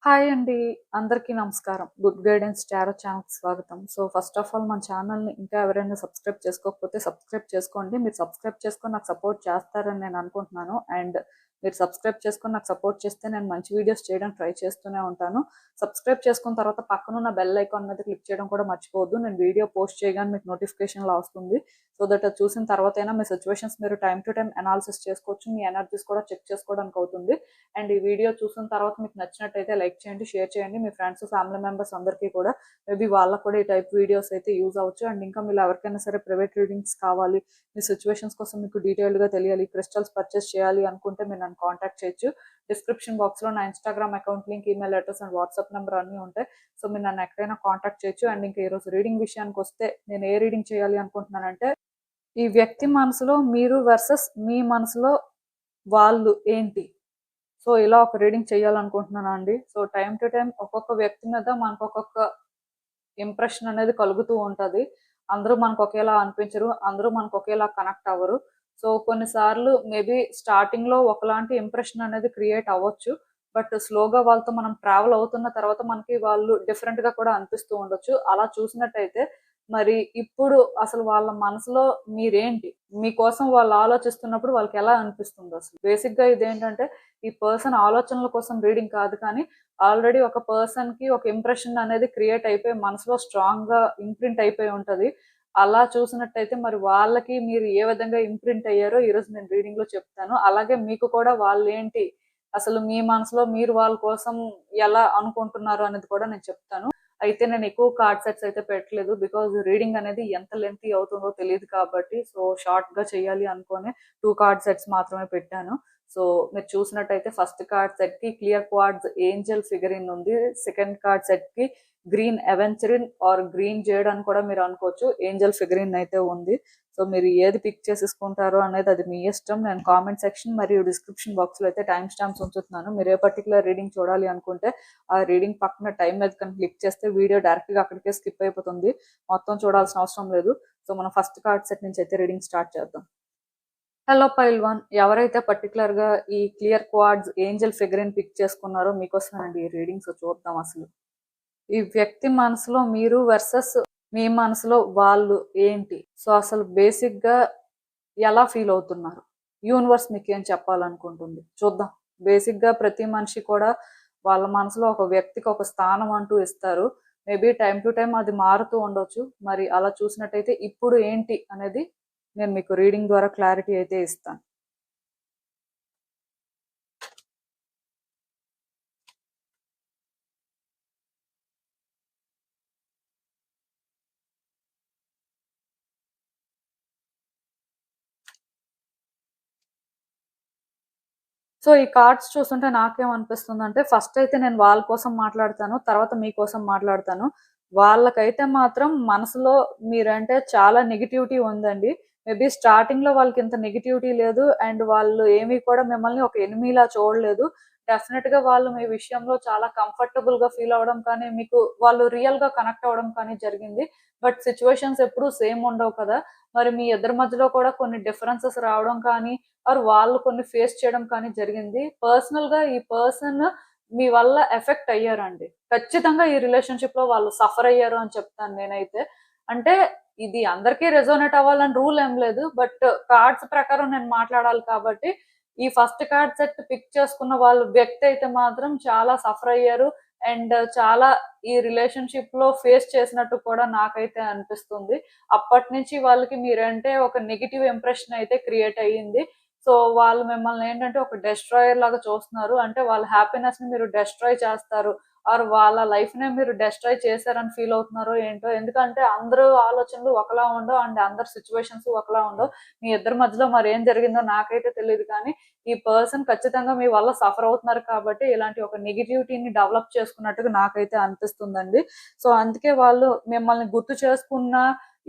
Hi అండి. అందరికీ నమస్కారం. గుడ్ గైడెన్స్ టారో ఛానల్‌కి స్వాగతం. సో, ఫస్ట్ ఆఫ్ ఆల్ మన ఛానల్‌ని ఇంకా ఎవరైనా సబ్స్క్రైబ్ చేసుకోకపోతే సబ్స్క్రైబ్ చేసుకోండి. మీరు సబ్స్క్రైబ్ చేసుకొని నాకు సపోర్ట్ చేస్తారని నేను అనుకుంటున్నాను. అండ్ మీరు సబ్స్క్రైబ్ చేసుకొని నాకు సపోర్ట్ చేస్తే నేను మంచి వీడియోస్ చేయడానికి ట్రై చేస్తూనే ఉంటాను. సబ్స్క్రైబ్ చేసుకున్న తర్వాత పక్కనున్న బెల్ ఐకాన్ మీద క్లిక్ చేయడం కూడా మర్చిపోవద్దు. నేను వీడియో పోస్ట్ చేయగానే మీకు నోటిఫికేషన్‌లా వస్తుంది. సో దట్ అది చూసిన తర్వాతైనా మీ సిట్యుయేషన్స్ మీరు టైమ్ టు టైమ్ అనాలిసిస్ చేసుకోవచ్చు. మీ ఎనర్జీస్ కూడా చెక్ చేసుకోవడానికి అవుతుంది. అండ్ ఈ వీడియో చూసిన తర్వాత మీకు నచ్చినట్టయితే లైక్ చేయండి, షేర్ చేయండి. మీ ఫ్రెండ్స్, ఫ్యామిలీ మెంబర్స్ అందరికీ కూడా మేబీ వాళ్ళకు కూడా ఈ టైప్ వీడియోస్ అయితే యూజ్ అవ్వచ్చు. అండ్ ఇంకా మీరు ఎవరికైనా సరే ప్రైవేట్ రీడింగ్స్ కావాలి, మీ సిచ్యువేషన్స్ కోసం మీకు డీటెయిల్డ్గా తెలియాలి, క్రిస్టల్స్ పర్చేస్ చేయాలి అనుకుంటే మీరు నన్ను కాంటాక్ట్ చేయొచ్చు. డిస్క్రిప్షన్ బాక్స్లో నా Instagram account link, email address and WhatsApp number అన్నీ ఉంటాయి. సో మీరు నన్ను ఎక్కడైనా కాంటాక్ట్ చేయొచ్చు. అండ్ ఇంకా ఈరోజు రీడింగ్ విషయానికి వస్తే నేను ఏ రీడింగ్ చేయాలి అనుకుంటున్నానంటే, ఈ వ్యక్తి మనసులో మీరు వర్సెస్ మీ మనసులో వాళ్ళు ఏంటి, సో ఇలా ఒక రీడింగ్ చేయాలనుకుంటున్నాను అండి. సో టైం టు టైం ఒక్కొక్క వ్యక్తి మీద మనకు ఒక్కొక్క ఇంప్రెషన్ అనేది కలుగుతూ ఉంటుంది. అందరూ మనకు ఒకేలా అనిపించరు, అందరూ మనకు ఒకేలా కనెక్ట్ అవ్వరు. సో కొన్నిసార్లు మేబీ స్టార్టింగ్లో ఒకలాంటి ఇంప్రెషన్ అనేది క్రియేట్ అవ్వచ్చు. బట్ స్లోగా వాళ్ళతో మనం ట్రావెల్ అవుతున్న తర్వాత మనకి వాళ్ళు డిఫరెంట్గా కూడా అనిపిస్తూ ఉండొచ్చు. అలా చూసినట్టయితే మరి ఇప్పుడు అసలు వాళ్ళ మనసులో మీరేంటి, మీకోసం వాళ్ళు ఆలోచిస్తున్నప్పుడు వాళ్ళకి ఎలా అనిపిస్తుంది? అసలు బేసిక్గా ఇదేంటంటే ఈ పర్సన్ ఆలోచనల కోసం రీడింగ్ కాదు, కానీ ఆల్రెడీ ఒక పర్సన్ కి ఒక ఇంప్రెషన్ అనేది క్రియేట్ అయిపోయి మనసులో స్ట్రాంగ్ గా ఇంప్రింట్ అయిపోయి ఉంటది. అలా చూసినట్టయితే మరి వాళ్ళకి మీరు ఏ విధంగా ఇంప్రింట్ అయ్యారో ఈరోజు నేను రీడింగ్ లో చెప్తాను. అలాగే మీకు కూడా వాళ్ళు ఏంటి, అసలు మీ మనసులో మీరు వాళ్ళ కోసం ఎలా అనుకుంటున్నారు అనేది కూడా నేను చెప్తాను. అయితే నేను ఎక్కువ కార్డ్ సెట్స్ అయితే పెట్టలేదు, బికాజ్ రీడింగ్ అనేది ఎంత లెంతీ అవుతుందో తెలియదు కాబట్టి. సో షార్ట్ గా చేయాలి అనుకొని 2 కార్డ్ సెట్స్ మాత్రమే పెట్టాను. సో మీరు చూసినట్టయితే ఫస్ట్ కార్డ్ సెట్ కి క్లియర్ క్వార్డ్స్ ఏంజల్ ఫిగరిన్ ఉంది. సెకండ్ కార్డ్ సెట్ కి green aventurine or green jade అని కూడా మీరు అనుకోవచ్చు. ఏంజల్ ఫిగరిన్ అయితే ఉంది. సో మీరు ఏది పిక్ చేసేసుకుంటారో అనేది అది మీ ఇష్టం. నేను కామెంట్ సెక్షన్ మరియు డిస్క్రిప్షన్ బాక్స్ లో అయితే టైం స్టాంప్స్ ఉంచుతున్నాను. మీరు ఏ పర్టికులర్ రీడింగ్ చూడాలి అనుకుంటే ఆ రీడింగ్ పక్కన టైం మీద కనుక క్లిక్ చేస్తే వీడియో డైరెక్ట్ గా అక్కడికే స్కిప్ అయిపోతుంది, మొత్తం చూడాల్సిన అవసరం లేదు. సో మనం ఫస్ట్ కార్డ్ సెట్ నుంచి అయితే రీడింగ్ స్టార్ట్ చేద్దాం. హలో పైల్ వన్, ఎవరైతే పర్టికులర్ గా ఈ clear quartz angel figurine pick చేసుకున్నారో మీకోసమేనండి ఈ రీడింగ్స్. చూద్దాం అసలు ఈ వ్యక్తి మనసులో మీరు వర్సెస్ మీ మనసులో వాళ్ళు ఏంటి. సో అసలు బేసిక్ గా ఎలా ఫీల్ అవుతున్నారు, యూనివర్స్ మీకు ఏం చెప్పాలనుకుంటుంది చూద్దాం. బేసిక్ గా ప్రతి మనిషి కూడా వాళ్ళ మనసులో ఒక వ్యక్తికి ఒక స్థానం అంటూ ఇస్తారు. మేబీ టైం టు టైం అది మారుతూ ఉండొచ్చు. మరి అలా చూసినట్టయితే ఇప్పుడు ఏంటి అనేది నేను మీకు రీడింగ్ ద్వారా క్లారిటీ అయితే ఇస్తాను. సో ఈ కార్డ్స్ చూస్తుంటే నాకేమనిపిస్తుంది అంటే, ఫస్ట్ అయితే నేను వాళ్ళ కోసం మాట్లాడతాను, తర్వాత మీకోసం మాట్లాడతాను. వాళ్ళకైతే మాత్రం మనసులో మీరంటే చాలా నెగిటివిటీ ఉందండి. మేబీ స్టార్టింగ్ లో వాళ్ళకి ఇంత నెగిటివిటీ లేదు, అండ్ వాళ్ళు ఏమీ కూడా మిమ్మల్ని ఒక ఎనిమీలా చూడలేదు. డెఫినెట్ గా వాళ్ళు మీ విషయంలో చాలా కంఫర్టబుల్ గా ఫీల్ అవ్వడం కానీ, మీకు వాళ్ళు రియల్ గా కనెక్ట్ అవ్వడం కానీ జరిగింది. బట్ సిచ్యువేషన్స్ ఎప్పుడూ సేమ్ ఉండవు కదా. మరి మీ ఇద్దరి మధ్యలో కూడా కొన్ని డిఫరెన్సెస్ రావడం కానీ, ఆర్ వాళ్ళు కొన్ని ఫేస్ చేయడం కానీ జరిగింది. పర్సనల్ గా ఈ పర్సన్ మీ వల్ల ఎఫెక్ట్ అయ్యారండి. ఖచ్చితంగా ఈ రిలేషన్షిప్ లో వాళ్ళు సఫర్ అయ్యారు అని చెప్తాను నేనైతే. అంటే ఇది అందరికీ రెజోనేట్ అవ్వాలని రూల్ ఏం లేదు, బట్ కార్డ్స్ ప్రకారం నేను మాట్లాడాలి కాబట్టి ఈ ఫస్ట్ కార్డ్ సెట్ పిక్ చేసుకున్న వాళ్ళ వ్యక్తి అయితే మాత్రం చాలా సఫర్ అయ్యారు. అండ్ చాలా ఈ రిలేషన్షిప్ లో ఫేస్ చేసినట్టు కూడా నాకైతే అనిపిస్తుంది. అప్పటి నుంచి వాళ్ళకి మీరంటే ఒక నెగిటివ్ ఇంప్రెషన్ అయితే క్రియేట్ అయ్యింది. సో వాళ్ళు మిమ్మల్ని ఏంటంటే ఒక డెస్ట్రాయర్ లాగా చూస్తున్నారు. అంటే వాళ్ళ హ్యాపీనెస్ ని మీరు డెస్ట్రాయ్ చేస్తారు, ఆర్ వాళ్ళ లైఫ్ నే మీరు డెస్ట్రాయ్ చేశారని ఫీల్ అవుతున్నారో ఏంటో. ఎందుకంటే అందరూ ఆలోచనలు ఒకలా ఉండవు, అండ్ అందరి సిచ్యువేషన్స్ ఒకలా ఉండవు. మీ ఇద్దరి మధ్యలో మరి ఏం జరిగిందో నాకైతే తెలియదు, కానీ ఈ పర్సన్ ఖచ్చితంగా మీ వల్ల సఫర్ అవుతున్నారు కాబట్టి ఇలాంటి ఒక నెగిటివిటీని డెవలప్ చేసుకున్నట్టుగా నాకైతే అనిపిస్తుందండి. సో అందుకే వాళ్ళు మిమ్మల్ని గుర్తు చేసుకున్న,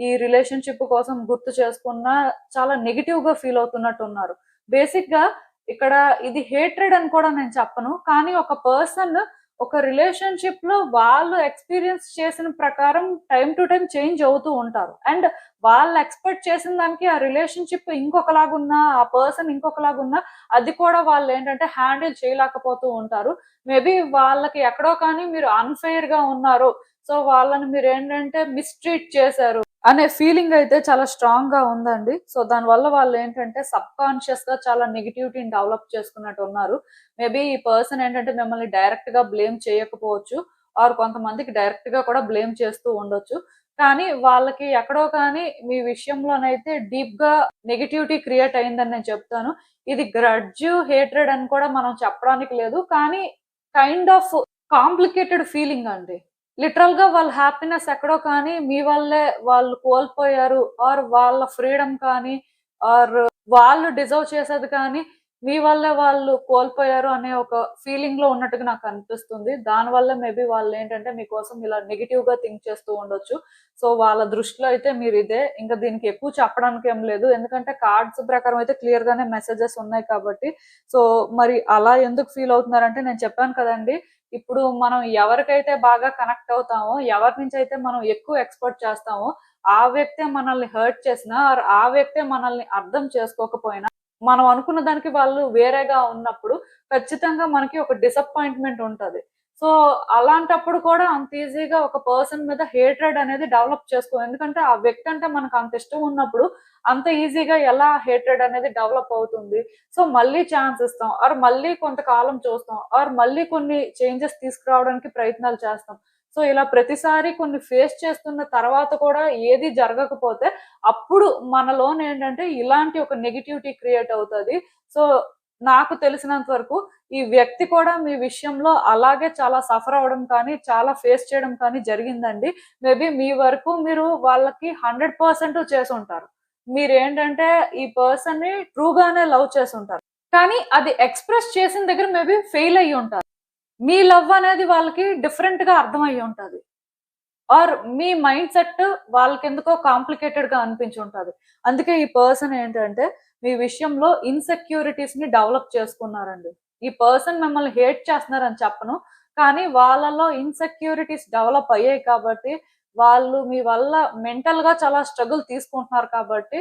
ఈ రిలేషన్షిప్ కోసం గుర్తు చేసుకున్న చాలా నెగిటివ్ గా ఫీల్ అవుతున్నట్టు ఉన్నారు. బేసిక్ గా ఇక్కడ ఇది హేట్రెడ్ అని కూడా నేను చెప్పను, కానీ ఒక పర్సన్ ఒక రిలేషన్షిప్ లో వాళ్ళు ఎక్స్పీరియన్స్ చేసిన ప్రకారం టైం టు టైం చేంజ్ అవుతూ ఉంటారు. అండ్ వాళ్ళు ఎక్స్పెక్ట్ చేసిన దానికి ఆ రిలేషన్షిప్ ఇంకొకలాగున్నా, ఆ పర్సన్ ఇంకొకలాగున్నా అది కూడా వాళ్ళు ఏంటంటే హ్యాండిల్ చేయలేకపోతూ ఉంటారు. మేబీ వాళ్ళకి ఎక్కడో కానీ మీరు అన్ఫెయిర్ గా ఉన్నారు, సో వాళ్ళని మీరు ఏంటంటే మిస్ట్రీట్ చేశారు అనే ఫీలింగ్ అయితే చాలా స్ట్రాంగ్ గా ఉందండి. సో దానివల్ల వాళ్ళు ఏంటంటే సబ్ కాన్షియస్ గా చాలా నెగిటివిటీని డెవలప్ చేసుకున్నట్టు ఉన్నారు. మేబీ ఈ పర్సన్ ఏంటంటే మిమ్మల్ని డైరెక్ట్ గా బ్లేమ్ చేయకపోవచ్చు, ఆర్ కొంతమందికి డైరెక్ట్ గా కూడా బ్లేమ్ చేస్తూ ఉండొచ్చు. కానీ వాళ్ళకి ఎక్కడో కానీ మీ విషయంలోనైతే డీప్ గా నెగిటివిటీ క్రియేట్ అయిందని నేను చెప్తాను. ఇది గ్రడ్జ్, హేట్రెడ్ అని కూడా మనం చెప్పడానికి లేదు. కానీ కైండ్ ఆఫ్ కాంప్లికేటెడ్ ఫీలింగ్ అండి. లిటరల్ గా వాళ్ళ హ్యాపీనెస్ ఎక్కడో కానీ మీ వల్లే వాళ్ళు కోల్పోయారు, ఆర్ వాళ్ళ ఫ్రీడమ్ కానీ, ఆర్ వాళ్ళు డిజర్వ్ చేసేది కానీ మీ వల్లే వాళ్ళు కోల్పోయారు అనే ఒక ఫీలింగ్ లో ఉన్నట్టుగా నాకు అనిపిస్తుంది. దానివల్ల మేబీ వాళ్ళు ఏంటంటే మీకోసం ఇలా నెగిటివ్ గా థింక్ చేస్తూ ఉండొచ్చు. సో వాళ్ళ దృష్టిలో అయితే మీరు ఇదే. ఇంకా దీనికి ఎక్కువ చెప్పడానికి ఏం లేదు, ఎందుకంటే కార్డ్స్ ప్రకారం అయితే క్లియర్ గానే మెసేజెస్ ఉన్నాయి కాబట్టి. సో మరి అలా ఎందుకు ఫీల్ అవుతున్నారంటే నేను చెప్పాను కదండి, ఇప్పుడు మనం ఎవరికైతే బాగా కనెక్ట్ అవుతామో, ఎవరి నుంచి అయితే మనం ఎక్కువ ఎక్స్పెక్ట్ చేస్తామో, ఆ వ్యక్తే మనల్ని హర్ట్ చేసినా, ఆ వ్యక్తే మనల్ని అర్థం చేసుకోకపోయినా, మనం అనుకున్న దానికి వాళ్ళు వేరేగా ఉన్నప్పుడు ఖచ్చితంగా మనకి ఒక డిసప్పాయింట్మెంట్ ఉంటది. సో అలాంటప్పుడు కూడా అంత ఈజీగా ఒక పర్సన్ మీద హేట్రెడ్ అనేది డెవలప్ చేసుకో, ఎందుకంటే ఆ వ్యక్తి అంటే మనకు అంత ఇష్టం ఉన్నప్పుడు అంత ఈజీగా ఎలా హేట్రెడ్ అనేది డెవలప్ అవుతుంది. సో మళ్ళీ ఛాన్స్ ఇస్తాం, ఆర్ మళ్ళీ కొంతకాలం చూస్తాం, ఆర్ మళ్ళీ కొన్ని చేంజెస్ తీసుకురావడానికి ప్రయత్నాలు చేస్తాం. సో ఇలా ప్రతిసారి కొన్ని ఫేస్ చేస్తున్న తర్వాత కూడా ఏది జరగకపోతే అప్పుడు మనలోన ఏంటంటే ఇలాంటి ఒక నెగిటివిటీ క్రియేట్ అవుతుంది. సో నాకు తెలిసినంత వరకు ఈ వ్యక్తి కూడా మీ విషయంలో అలాగే చాలా సఫర్ అవ్వడం కానీ, చాలా ఫేస్ చేయడం కానీ జరిగిందండి. మేబీ మీ వరకు మీరు వాళ్ళకి 100% చేసి ఉంటారు. మీరేంటంటే ఈ పర్సన్ ని ట్రూగానే లవ్ చేసి ఉంటారు. కానీ అది ఎక్స్ప్రెస్ చేసిన దగ్గర మేబీ ఫెయిల్ అయ్యి ఉంటారు. మీ లవ్ అనేది వాళ్ళకి డిఫరెంట్ గా అర్థమయ్యి ఉంటది, ఆర్ మీ మైండ్ సెట్ వాళ్ళకి ఎందుకో కాంప్లికేటెడ్ గా అనిపించి ఉంటది. అందుకే ఈ పర్సన్ ఏంటంటే మీ విషయంలో ఇన్సెక్యూరిటీస్ ని డెవలప్ చేసుకున్నారండి. ఈ పర్సన్ మిమ్మల్ని హేట్ చేస్తున్నారని చెప్పను, కానీ వాళ్ళలో ఇన్సెక్యూరిటీస్ డెవలప్ అయ్యాయి కాబట్టి, వాళ్ళు మీ వల్ల మెంటల్ గా చాలా స్ట్రగుల్ తీసుకుంటున్నారు కాబట్టి,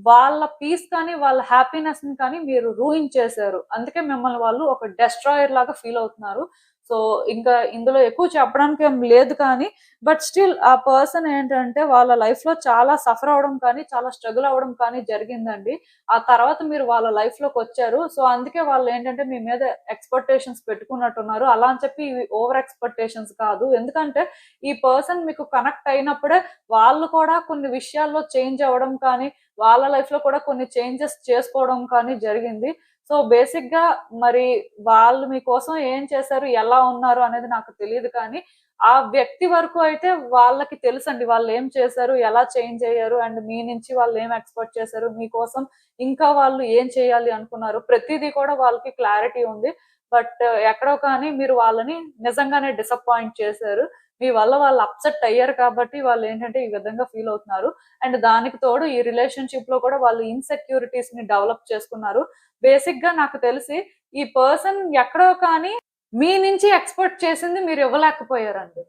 వాళ్ళ పీస్ కానీ వాళ్ళ హ్యాపీనెస్ ని కానీ మీరు రూయిన్ చేశారు. అందుకే మిమ్మల్ని వాళ్ళు ఒక డెస్ట్రాయర్ లాగా ఫీల్ అవుతున్నారు. సో ఇంకా ఇందులో ఎక్కువ చెప్పడానికి ఏం లేదు, కానీ బట్ స్టిల్ ఆ పర్సన్ ఏంటంటే వాళ్ళ లైఫ్ లో చాలా సఫర్ అవడం కానీ, చాలా స్ట్రగుల్ అవ్వడం కానీ జరిగిందండి. ఆ తర్వాత మీరు వాళ్ళ లైఫ్ లోకి వచ్చారు. సో అందుకే వాళ్ళు ఏంటంటే మీ మీద ఎక్స్పెక్టేషన్స్ పెట్టుకున్నట్టున్నారు. అలా అని చెప్పి ఇవి ఓవర్ ఎక్స్పెక్టేషన్స్ కాదు, ఎందుకంటే ఈ పర్సన్ మీకు కనెక్ట్ అయినప్పుడే వాళ్ళు కూడా కొన్ని విషయాల్లో చేంజ్ అవ్వడం కానీ, వాళ్ళ లైఫ్ లో కూడా కొన్ని చేంజెస్ చేసుకోవడం కానీ జరిగింది. సో బేసిక్ గా మరి వాళ్ళు మీకోసం ఏం చేశారు, ఎలా ఉన్నారు అనేది నాకు తెలియదు, కానీ ఆ వ్యక్తి వరకు అయితే వాళ్ళకి తెలుసండి వాళ్ళు ఏం చేశారు, ఎలా చేంజ్ అయ్యారు, అండ్ మీ నుంచి వాళ్ళు ఏం ఎక్స్పెక్ట్ చేశారు, మీకోసం ఇంకా వాళ్ళు ఏం చేయాలి అనుకున్నారు, ప్రతిదీ కూడా వాళ్ళకి క్లారిటీ ఉంది. బట్ ఎక్కడో కానీ మీరు వాళ్ళని నిజంగానే డిసప్పాయింట్ చేశారు. మీ వల్ల వాళ్ళు అప్సెట్ అయ్యారు కాబట్టి వాళ్ళు ఏంటంటే ఈ విధంగా ఫీల్ అవుతున్నారు. అండ్ దానికి తోడు ఈ రిలేషన్షిప్ లో కూడా వాళ్ళు ఇన్సెక్యూరిటీస్ ని డెవలప్ చేసుకున్నారు. బేసిక్ గా నాకు తెలిసి ఈ పర్సన్ ఎక్కడో కానీ మీ నుంచి ఎక్స్పెక్ట్ చేసింది మీరు ఇవ్వలేకపోయారండి.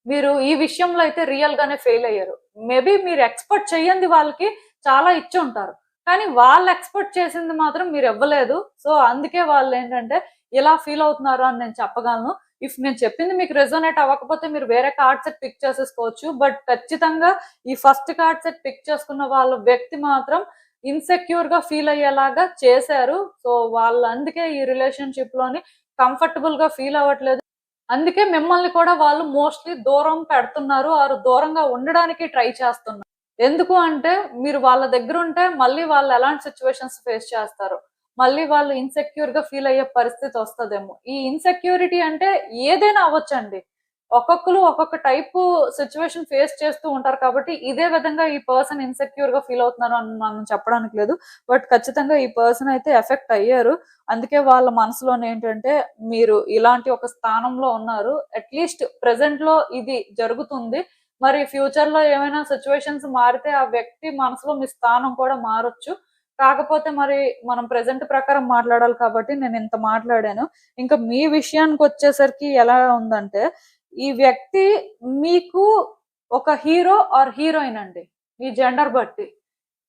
మీరు ఈ విషయంలో అయితే రియల్ గానే ఫెయిల్ అయ్యారు. మేబీ మీరు ఎక్స్పెక్ట్ చెయ్యంది వాళ్ళకి చాలా ఇచ్చి ఉంటారు, కానీ వాళ్ళు ఎక్స్పెక్ట్ చేసింది మాత్రం మీరు ఇవ్వలేదు. సో అందుకే వాళ్ళు ఏంటంటే ఇలా ఫీల్ అవుతున్నారు అని నేను చెప్పగలను. ఇఫ్ నేను చెప్పింది మీకు రెజోనేట్ అవ్వకపోతే మీరు వేరే కార్డ్ సెట్ పిక్ చేసేసుకోవచ్చు. బట్ ఖచ్చితంగా ఈ ఫస్ట్ కార్డ్ సెట్ పిక్ చేసుకున్న వాళ్ళ వ్యక్తి మాత్రం ఇన్సెక్యూర్ గా ఫీల్ అయ్యేలాగా చేశారు. సో వాళ్ళు అందుకే ఈ రిలేషన్షిప్ లోని కంఫర్టబుల్ గా ఫీల్ అవ్వట్లేదు. అందుకే మిమ్మల్ని కూడా వాళ్ళు మోస్ట్లీ దూరం పెడుతున్నారు, ఆరు దూరంగా ఉండడానికి ట్రై చేస్తున్నారు. ఎందుకు అంటే మీరు వాళ్ళ దగ్గర ఉంటే మళ్ళీ వాళ్ళు ఎలాంటి సిచ్యువేషన్స్ ఫేస్ చేస్తారు, మళ్ళీ వాళ్ళు ఇన్సెక్యూర్ గా ఫీల్ అయ్యే పరిస్థితి వస్తుందేమో. ఈ ఇన్సెక్యూరిటీ అంటే ఏదైనా అవ్వచ్చండి, ఒక్కొక్కరు ఒక్కొక్క టైపు సిచ్యువేషన్ ఫేస్ చేస్తూ ఉంటారు కాబట్టి ఇదే విధంగా ఈ పర్సన్ ఇన్సెక్యూర్ గా ఫీల్ అవుతున్నారు అని మనం చెప్పడానికి లేదు. బట్ ఖచ్చితంగా ఈ పర్సన్ అయితే ఎఫెక్ట్ అయ్యారు. అందుకే వాళ్ళ మనసులోనే ఏంటంటే మీరు ఇలాంటి ఒక స్థానంలో ఉన్నారు. అట్లీస్ట్ ప్రెసెంట్ లో ఇది జరుగుతుంది, మరి ఫ్యూచర్ లో ఏమైనా సిచ్యువేషన్స్ మారితే ఆ వ్యక్తి మనసులో మీ స్థానం కూడా మారొచ్చు. కాకపోతే మరి మనం ప్రెసెంట్ ప్రకారం మాట్లాడాలి కాబట్టి నేను ఇంత మాట్లాడాను. ఇంకా మీ విషయానికి వచ్చేసరికి ఎలా ఉందంటే, ఈ వ్యక్తి మీకు ఒక హీరో ఆర్ హీరోయిన్ అండి, మీ జెండర్ బట్టి.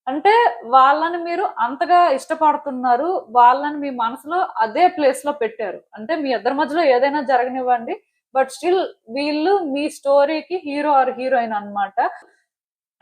అంటే వాళ్ళని మీరు అంతగా ఇష్టపడుతున్నారు. వాళ్ళని మీ మనసులో అదే ప్లేస్ లో పెట్టారు. అంటే మీ ఇద్దరి మధ్యలో ఏదైనా జరగనివ్వండి, బట్ స్టిల్ వీళ్ళు మీ స్టోరీకి హీరో ఆర్ హీరోయిన్ అన్నమాట.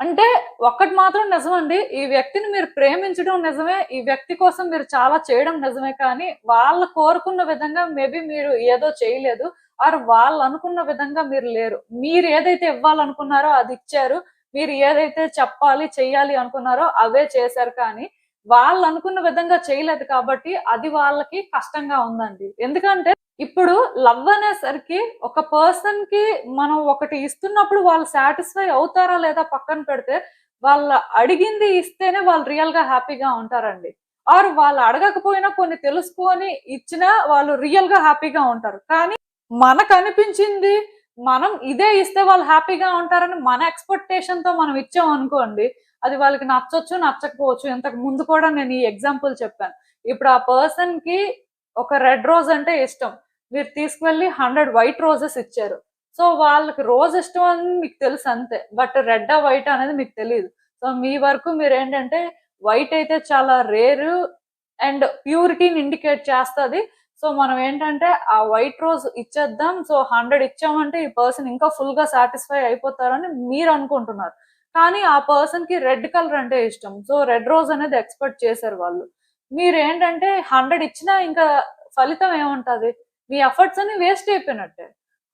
అంటే ఒక్కటి మాత్రం నిజమండి, ఈ వ్యక్తిని మీరు ప్రేమించడం నిజమే, ఈ వ్యక్తి కోసం మీరు చాలా చేయడం నిజమే, కానీ వాళ్ళు కోరుకున్న విధంగా మేబీ మీరు ఏదో చేయలేదు, ఆర్ వాళ్ళు అనుకున్న విధంగా మీరు లేరు. మీరు ఏదైతే ఇవ్వాలనుకున్నారో అది ఇచ్చారు, మీరు ఏదైతే చెప్పాలి చెయ్యాలి అనుకున్నారో అవే చేశారు, కానీ వాళ్ళు అనుకున్న విధంగా చేయలేదు కాబట్టి అది వాళ్ళకి కష్టంగా ఉందండి. ఎందుకంటే ఇప్పుడు లవ్ అనేసరికి ఒక పర్సన్ కి మనం ఒకటి ఇస్తున్నప్పుడు వాళ్ళు సాటిస్ఫై అవుతారా లేదా పక్కన పెడితే, వాళ్ళు అడిగింది ఇస్తేనే వాళ్ళు రియల్ గా హ్యాపీగా ఉంటారండి. ఆర్ వాళ్ళు అడగకపోయినా కొన్ని తెలుసుకొని ఇచ్చినా వాళ్ళు రియల్ గా హ్యాపీగా ఉంటారు. కానీ మనకు అనిపించింది మనం ఇదే ఇస్తే వాళ్ళు హ్యాపీగా ఉంటారని మన ఎక్స్పెక్టేషన్ తో మనం ఇచ్చాం అనుకోండి, అది వాళ్ళకి నచ్చొచ్చు నచ్చకపోవచ్చు. ఇంతకు ముందు కూడా నేను ఈ ఎగ్జాంపుల్ చెప్పాను. ఇప్పుడు ఆ పర్సన్ కి ఒక రెడ్ రోజ్ అంటే ఇష్టం, మీరు తీసుకువెళ్ళి 100 వైట్ రోజెస్ ఇచ్చారు. సో వాళ్ళకి రోజ్ ఇష్టం అని మీకు తెలుసు అంతే, బట్ రెడ్ వైట్ అనేది మీకు తెలియదు. సో మీ వరకు మీరు ఏంటంటే వైట్ అయితే చాలా రేరు అండ్ ప్యూరిటీని ఇండికేట్ చేస్తుంది. సో మనం ఏంటంటే ఆ వైట్ రోజ్ ఇచ్చేద్దాం, సో 100 ఇచ్చామంటే ఈ పర్సన్ ఇంకా ఫుల్ గా సాటిస్ఫై అయిపోతారని మీరు అనుకుంటున్నారు. కానీ ఆ పర్సన్ కి రెడ్ కలర్ అంటే ఇష్టం, సో రెడ్ రోజ్ అనేది ఎక్స్పెక్ట్ చేశారు వాళ్ళు. మీరు ఏంటంటే 100 ఇచ్చినా ఇంకా ఫలితం ఏముంటది, మీ ఎఫర్ట్స్ అన్ని వేస్ట్ అయిపోయినట్టే.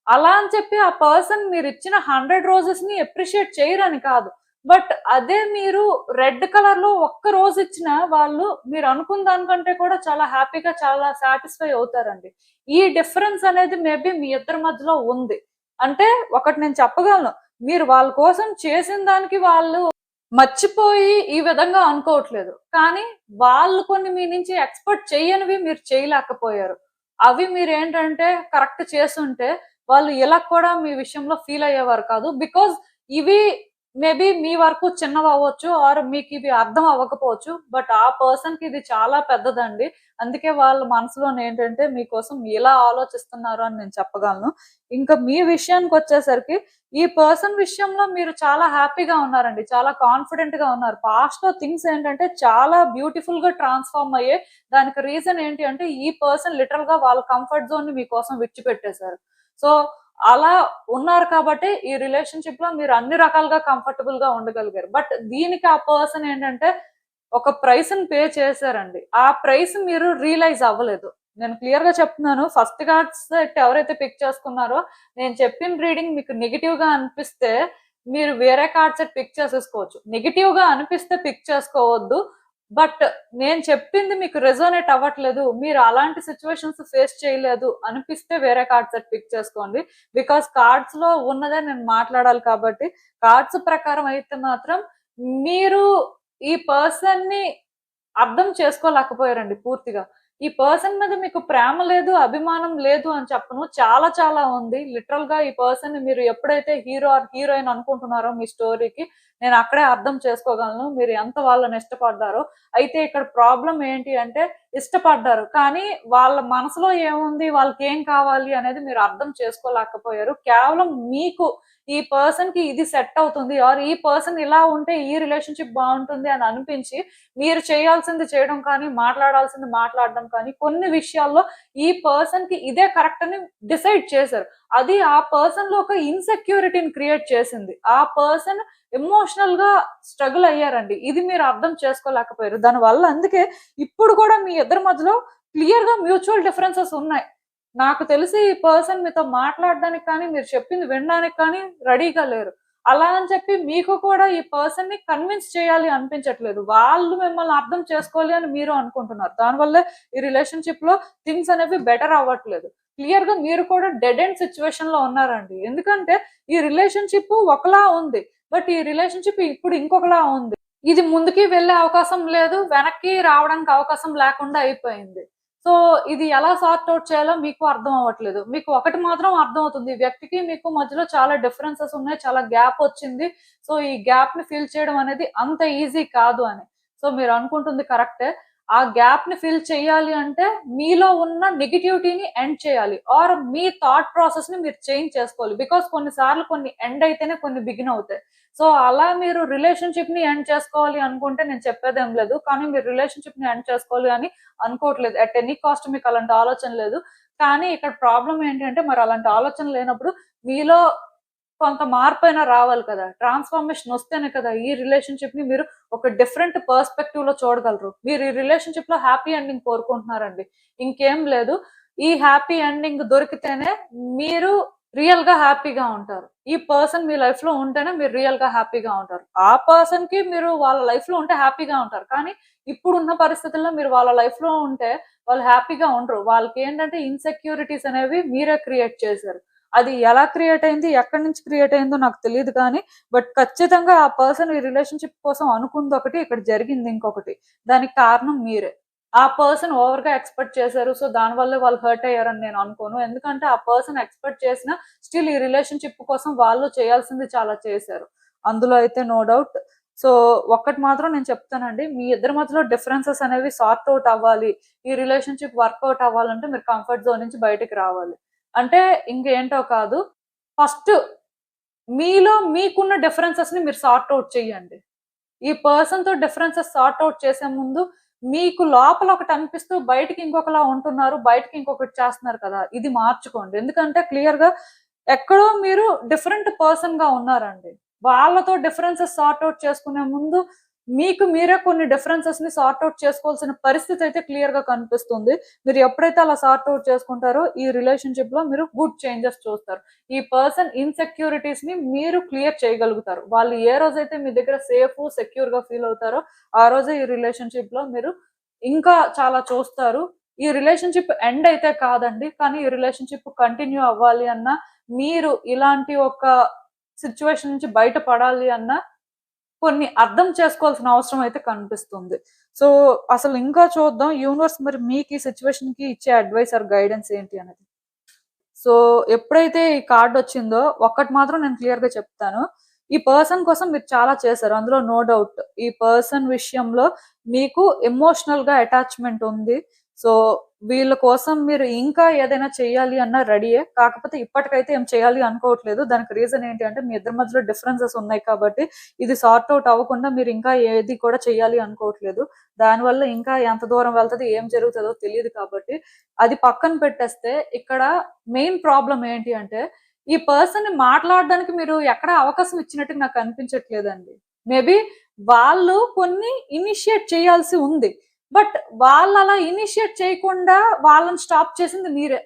అలా అని చెప్పి ఆ పర్సన్ మీరు ఇచ్చిన 100 రోజెస్ ని అప్రిషియేట్ చేయరని కాదు, బట్ అదే మీరు రెడ్ కలర్ లో ఒక్క రోజు ఇచ్చినా వాళ్ళు మీరు అనుకున్న దానికంటే కూడా చాలా హ్యాపీగా చాలా సాటిస్ఫై అవుతారండి. ఈ డిఫరెన్స్ అనేది మేబీ మీ ఇద్దరి మధ్యలో ఉంది. అంటే ఒకటి నేను చెప్పగలను, మీరు వాళ్ళ కోసం చేసిన దానికి వాళ్ళు మర్చిపోయి ఈ విధంగా అనుకోవట్లేదు, కానీ వాళ్ళు కొన్ని మీ నుంచి ఎక్స్పెక్ట్ చేయనివి మీరు చేయలేకపోయారు. అవి మీరు ఏంటంటే కరెక్ట్ చేస్తుంటే వాళ్ళు ఇలా కూడా మీ విషయంలో ఫీల్ అయ్యేవారు కాదు. బికాజ్ ఇవి మేబీ మీ వరకు చిన్నవి అవ్వచ్చు ఆర్ మీకు ఇవి అర్థం అవ్వకపోవచ్చు, బట్ ఆ పర్సన్ కి ఇది చాలా పెద్దదండి. అందుకే వాళ్ళ మనసులో ఏంటంటే మీకోసం ఇలా ఆలోచిస్తున్నారు అని నేను చెప్పగలను. ఇంకా మీ విషయానికి వచ్చేసరికి ఈ పర్సన్ విషయంలో మీరు చాలా హ్యాపీగా ఉన్నారండి, చాలా కాన్ఫిడెంట్ గా ఉన్నారు. పాస్ట్ లో థింగ్స్ ఏంటంటే చాలా బ్యూటిఫుల్ గా ట్రాన్స్ఫార్మ్ అయ్యే. దానికి రీజన్ ఏంటి అంటే ఈ పర్సన్ లిటరల్ గా వాళ్ళ కంఫర్ట్ జోన్ ని మీకోసం విడిచిపెట్టేశారు. సో అలా ఉన్నారు కాబట్టి ఈ రిలేషన్షిప్ లో మీరు అన్ని రకాలుగా కంఫర్టబుల్ గా ఉండగలిగారు. బట్ దీనికి ఆ పర్సన్ ఏంటంటే ఒక ప్రైస్ ని పే చేశారండి, ఆ ప్రైస్ మీరు రియలైజ్ అవ్వలేదు. నేను క్లియర్ గా చెప్తున్నాను, ఫస్ట్ కార్డ్స్ ఎవరైతే పిక్ చేసుకున్నారో నేను చెప్పిన రీడింగ్ మీకు నెగిటివ్ గా అనిపిస్తే మీరు వేరే కార్డ్ సెట్ పిక్ చేసేసుకోవచ్చు. నెగిటివ్ గా అనిపిస్తే పిక్ చేసుకోవద్దు. బట్ నేను చెప్పింది మీకు రెజోనేట్ అవ్వట్లేదు, మీరు అలాంటి సిచ్యువేషన్స్ ఫేస్ చేయలేదు అనిపిస్తే వేరే కార్డ్ సెట్ పిక్ చేసుకోండి. బికాస్ కార్డ్స్ లో ఉన్నదే నేను మాట్లాడాలి కాబట్టి, కార్డ్స్ ప్రకారం అయితే మాత్రం మీరు ఈ పర్సన్ ని అర్థం చేసుకోలేకపోయారండి పూర్తిగా. ఈ పర్సన్ మీద మీకు ప్రేమ లేదు అభిమానం లేదు అని చెప్పను, చాలా చాలా ఉంది. లిటరల్ గా ఈ పర్సన్ ని మీరు ఎప్పుడైతే హీరో ఆర్ హీరోయిన్ అనుకుంటున్నారో మీ స్టోరీకి, నేను అక్కడే అర్థం చేసుకోగలను మీరు ఎంత వాళ్ళని ఇష్టపడ్డారో. అయితే ఇక్కడ ప్రాబ్లం ఏంటి అంటే ఇష్టపడ్డారు కానీ వాళ్ళ మనసులో ఏముంది, వాళ్ళకి ఏం కావాలి అనేది మీరు అర్థం చేసుకోలేకపోయారు. కేవలం మీకు ఈ పర్సన్ కి ఇది సెట్ అవుతుంది ఆర్ ఈ పర్సన్ ఇలా ఉంటే ఈ రిలేషన్షిప్ బాగుంటుంది అని అనిపించి మీరు చేయాల్సింది చేయడం కానీ మాట్లాడాల్సింది మాట్లాడడం కానీ కొన్ని విషయాల్లో ఈ పర్సన్ కి ఇదే కరెక్ట్ అని డిసైడ్ చేశారు. అది ఆ పర్సన్ లో ఒక ఇన్సెక్యూరిటీని క్రియేట్ చేసింది. ఆ పర్సన్ ఎమోషనల్ గా స్ట్రగుల్ అయ్యారండి, ఇది మీరు అర్థం చేసుకోలేకపోయారు. దానివల్ల అందుకే ఇప్పుడు కూడా మీ ఇద్దరి మధ్యలో క్లియర్ గా మ్యూచువల్ డిఫరెన్సెస్ ఉన్నాయి. నాకు తెలిసి ఈ పర్సన్ మీతో మాట్లాడడానికి కానీ మీరు చెప్పింది వినడానికి కానీ రెడీగా లేరు. అలా అని చెప్పి మీకు కూడా ఈ పర్సన్ ని కన్విన్స్ చేయాలి అనిపించట్లేదు, వాళ్ళు మిమ్మల్ని అర్థం చేసుకోవాలి అని మీరు అనుకుంటున్నారు. దానివల్ల ఈ రిలేషన్షిప్ లో థింగ్స్ అనేవి బెటర్ అవ్వట్లేదు. క్లియర్ గా మీరు కూడా డెడ్ ఎండ్ సిచ్యువేషన్ లో ఉన్నారండి. ఎందుకంటే ఈ రిలేషన్షిప్ ఒకలా ఉంది, బట్ ఈ రిలేషన్షిప్ ఇప్పుడు ఇంకొకలా ఉంది. ఇది ముందుకి వెళ్ళే అవకాశం లేదు, వెనక్కి రావడానికి అవకాశం లేకుండా అయిపోయింది. సో ఇది ఎలా సార్ట్ అవుట్ చేయాలో మీకు అర్థం అవ్వట్లేదు. మీకు ఒకటి మాత్రం అర్థం అవుతుంది, ఈ వ్యక్తికి మీకు మధ్యలో చాలా డిఫరెన్సెస్ ఉన్నాయి, చాలా గ్యాప్ వచ్చింది. సో ఈ గ్యాప్ ని ఫిల్ చేయడం అనేది అంత ఈజీ కాదు అని. సో మీరు అనుకుంటుంది కరెక్టే. ఆ గ్యాప్ ని ఫిల్ చేయాలి అంటే మీలో ఉన్న నెగిటివిటీని ఎండ్ చేయాలి, ఆర్ మీ థాట్ ప్రాసెస్ ని మీరు చేంజ్ చేసుకోవాలి. బికాస్ కొన్నిసార్లు కొన్ని ఎండ్ అయితేనే కొన్ని బిగిన్ అవుతాయి. సో అలా మీరు రిలేషన్షిప్ ని ఎండ్ చేసుకోవాలి అనుకుంటే నేను చెప్పేదేం లేదు, కానీ మీరు రిలేషన్షిప్ ని ఎండ్ చేసుకోవాలి అని అనుకోవట్లేదు. అట్ ఎనీ కాస్ట్ మీకు అలాంటి ఆలోచన లేదు. కానీ ఇక్కడ ప్రాబ్లం ఏంటంటే మరి అలాంటి ఆలోచన లేనప్పుడు మీలో కొంత మార్పు అయినా రావాలి కదా. ట్రాన్స్ఫర్మేషన్ వస్తేనే కదా ఈ రిలేషన్షిప్ ని మీరు ఒక డిఫరెంట్ పర్స్పెక్టివ్ లో చూడగలరు. మీరు ఈ రిలేషన్షిప్ లో హ్యాపీ ఎండింగ్ కోరుకుంటున్నారండి, ఇంకేం లేదు. ఈ హ్యాపీ ఎండింగ్ దొరికితేనే మీరు రియల్ గా హ్యాపీగా ఉంటారు. ఈ పర్సన్ మీ లైఫ్ లో ఉంటేనే మీరు రియల్ గా హ్యాపీగా ఉంటారు. ఆ పర్సన్ కి మీరు వాళ్ళ లైఫ్ లో ఉంటే హ్యాపీగా ఉంటారు, కానీ ఇప్పుడున్న పరిస్థితుల్లో మీరు వాళ్ళ లైఫ్ లో ఉంటే వాళ్ళు హ్యాపీగా ఉండరు. వాళ్ళకి ఏంటంటే ఇన్సెక్యూరిటీస్ అనేవి మీరే క్రియేట్ చేశారు. అది ఎలా క్రియేట్ అయింది, ఎక్కడి నుంచి క్రియేట్ అయిందో నాకు తెలియదు, కానీ బట్ ఖచ్చితంగా ఆ పర్సన్ ఈ రిలేషన్షిప్ కోసం అనుకుంది ఒకటి, ఇక్కడ జరిగింది ఇంకొకటి. దానికి కారణం మీరే. ఆ పర్సన్ ఓవర్ గా ఎక్స్పెక్ట్ చేశారు, సో దాని వల్ల వాళ్ళు హర్ట్ అయ్యారని నేను అనుకోను. ఎందుకంటే ఆ పర్సన్ ఎక్స్పెక్ట్ చేసిన స్టిల్ ఈ రిలేషన్షిప్ కోసం వాళ్ళు చేయాల్సింది చాలా చేశారు, అందులో అయితే నో డౌట్. సో ఒక్కటి మాత్రం నేను చెప్తానండి, మీ ఇద్దరి మధ్యలో డిఫరెన్సెస్ అనేవి సార్ట్ అవుట్ అవ్వాలి, ఈ రిలేషన్షిప్ వర్కౌట్ అవ్వాలంటే మీరు కంఫర్ట్ జోన్ నుంచి బయటికి రావాలి. అంటే ఇంకేంటో కాదు, ఫస్ట్ మీలో మీకున్న డిఫరెన్సెస్ ని మీరు సార్ట్ అవుట్ చేయండి. ఈ పర్సన్ తో డిఫరెన్సెస్ సార్ట్ అవుట్ చేసే ముందు మీకు లోపల ఒకటి అనిపిస్తూ బయటికి ఇంకొకలా ఉంటున్నారు, బయటికి ఇంకొకటి చేస్తున్నారు కదా, ఇది మార్చుకోండి. ఎందుకంటే క్లియర్ గా ఎక్కడో మీరు డిఫరెంట్ పర్సన్ గా ఉన్నారండి. వాళ్ళతో డిఫరెన్సెస్ సార్ట్ అవుట్ చేసుకునే ముందు మీకు మీరే కొన్ని డిఫరెన్సెస్ ని సార్ట్ అవుట్ చేసుకోవాల్సిన పరిస్థితి అయితే క్లియర్ గా కనిపిస్తుంది. మీరు ఎప్పుడైతే అలా సార్ట్ అవుట్ చేసుకుంటారో ఈ రిలేషన్షిప్ లో మీరు గుడ్ చేంజెస్ చూస్తారు. ఈ పర్సన్ ఇన్సెక్యూరిటీస్ ని మీరు క్లియర్ చేయగలుగుతారు. వాళ్ళు ఏ రోజైతే మీ దగ్గర సేఫ్ సెక్యూర్ గా ఫీల్ అవుతారో ఆ రోజే ఈ రిలేషన్షిప్ లో మీరు ఇంకా చాలా చూస్తారు. ఈ రిలేషన్షిప్ ఎండ్ అయితే కాదండి, కానీ ఈ రిలేషన్షిప్ కంటిన్యూ అవ్వాలి అన్నా, మీరు ఇలాంటి ఒక సిచ్యువేషన్ నుంచి బయటపడాలి అన్నా కొన్ని అర్థం చేసుకోవాల్సిన అవసరం అయితే కనిపిస్తుంది. సో అసలు ఇంకా చూద్దాం యూనివర్స్ మరి మీకు ఈ సిచ్యువేషన్ కి ఇచ్చే అడ్వైస్ ఆర్ గైడెన్స్ ఏంటి అనేది. సో ఎప్పుడైతే ఈ కార్డ్ వచ్చిందో ఒక్కటి మాత్రం నేను క్లియర్ గా చెప్తాను, ఈ పర్సన్ కోసం మీరు చాలా చేశారు, అందులో నో డౌట్. ఈ పర్సన్ విషయంలో మీకు ఎమోషనల్ గా అటాచ్మెంట్ ఉంది. సో వీళ్ళ కోసం మీరు ఇంకా ఏదైనా చేయాలి అన్నా రెడీయే, కాకపోతే ఇప్పటికైతే ఏం చేయాలి అనుకోవట్లేదు. దానికి రీజన్ ఏంటి అంటే మీ ఇద్దరి మధ్యలో డిఫరెన్సెస్ ఉన్నాయి కాబట్టి ఇది సార్ట్ అవుట్ అవ్వకుండా మీరు ఇంకా ఏది కూడా చేయాలి అనుకోవట్లేదు. దానివల్ల ఇంకా ఎంత దూరం వెళ్తుంది, ఏం జరుగుతుందో తెలియదు కాబట్టి అది పక్కన పెట్టేస్తే ఇక్కడ మెయిన్ ప్రాబ్లం ఏంటి అంటే ఈ పర్సన్ ని మాట్లాడడానికి మీరు ఎక్కడ అవకాశం ఇచ్చినట్టు నాకు అనిపించట్లేదండి. మేబీ వాళ్ళు కొన్ని ఇనిషియేట్ చేయాల్సి ఉంది, బట్ వాళ్ళు అలా ఇనిషియేట్ చేయకుండా వాళ్ళని స్టాప్ చేసింది మీరే.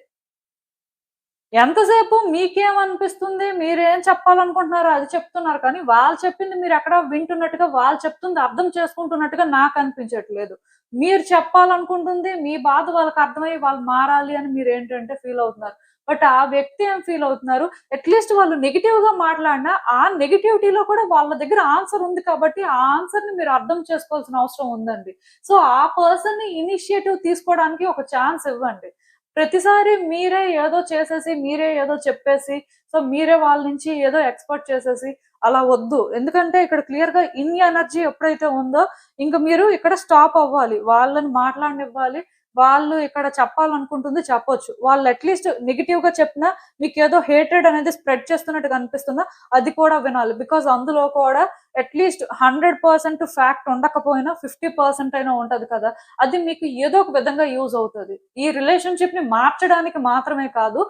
ఎంతసేపు మీకేమనిపిస్తుంది, మీరేం చెప్పాలనుకుంటున్నారో అది చెప్తున్నారు, కానీ వాళ్ళు చెప్పింది మీరు ఎక్కడ వింటున్నట్టుగా, వాళ్ళు చెప్తుంది అర్థం చేసుకుంటున్నట్టుగా నాకు అనిపించట్లేదు. మీరు చెప్పాలనుకుంటుంది మీ బాధ వాళ్ళకి అర్థమయ్యి వాళ్ళు మారాలి అని మీరు ఏంటంటే ఫీల్ అవుతున్నారు, బట్ ఆ వ్యక్తి ఏం ఫీల్ అవుతున్నారు, అట్లీస్ట్ వాళ్ళు నెగిటివ్ గా మాట్లాడినా ఆ నెగిటివిటీలో కూడా వాళ్ళ దగ్గర ఆన్సర్ ఉంది కాబట్టి ఆ ఆన్సర్ ని మీరు అర్థం చేసుకోవాల్సిన అవసరం ఉందండి. సో ఆ పర్సన్ ని ఇనిషియేటివ్ తీసుకోవడానికి ఒక ఛాన్స్ ఇవ్వండి. ప్రతిసారి మీరే ఏదో చేసేసి మీరే ఏదో చెప్పేసి సో మీరే వాళ్ళ నుంచి ఏదో ఎక్స్పెక్ట్ చేసేసి అలా వద్దు. ఎందుకంటే ఇక్కడ క్లియర్ గా ఇన్ ఎనర్జీ ఎప్పుడైతే ఉందో ఇంకా మీరు ఇక్కడ స్టాప్ అవ్వాలి, వాళ్ళని మాట్లాడనివ్వాలి. వాళ్ళు ఇక్కడ చెప్పాలనుకుంటుంది చెప్పొచ్చు, వాళ్ళు అట్లీస్ట్ నెగిటివ్ గా చెప్పినా మీకు ఏదో హేట్రెడ్ అనేది స్ప్రెడ్ చేస్తున్నట్టు కనిపిస్తుందా అది కూడా వినాలి. బికాస్ అందులో కూడా అట్లీస్ట్ 100% ఫ్యాక్ట్ ఉండకపోయినా 50% అయినా ఉంటది కదా, అది మీకు ఏదో ఒక విధంగా యూజ్ అవుతుంది. ఈ రిలేషన్షిప్ ని మార్చడానికి మాత్రమే కాదు,